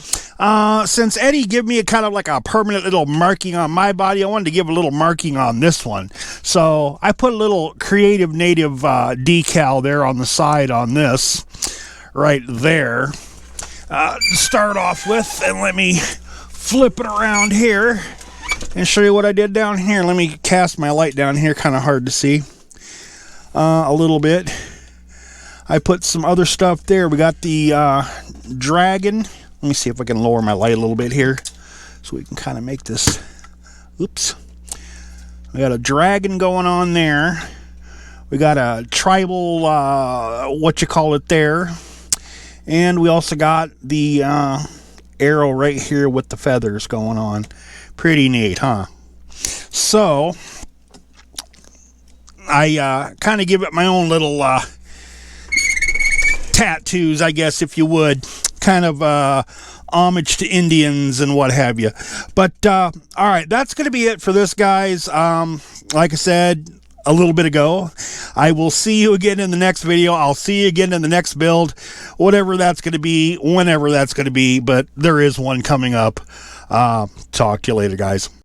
since Eddie gave me a kind of like a permanent little marking on my body, I wanted to give a little marking on this one. So I put a little Creative Native decal there on the side on this, right there. To start off with, and let me flip it around here and show you what I did down here. Let me cast my light down here, kind of hard to see a little bit. I put some other stuff there. We got the dragon. Let me see if I can lower my light a little bit here so we can kind of make this. Oops. We got a dragon going on there. We got a tribal there. And we also got the arrow right here with the feathers going on. Pretty neat, huh? So I kind of give it my own little tattoos, I guess, if you would. Kind of homage to Indians and what have you. But all right, that's going to be it for this, guys. Like I said a little bit ago, I will see you again in the next video. I'll see you again in the next build, whatever that's going to be, whenever that's going to be, but there is one coming up. Talk to you later, guys.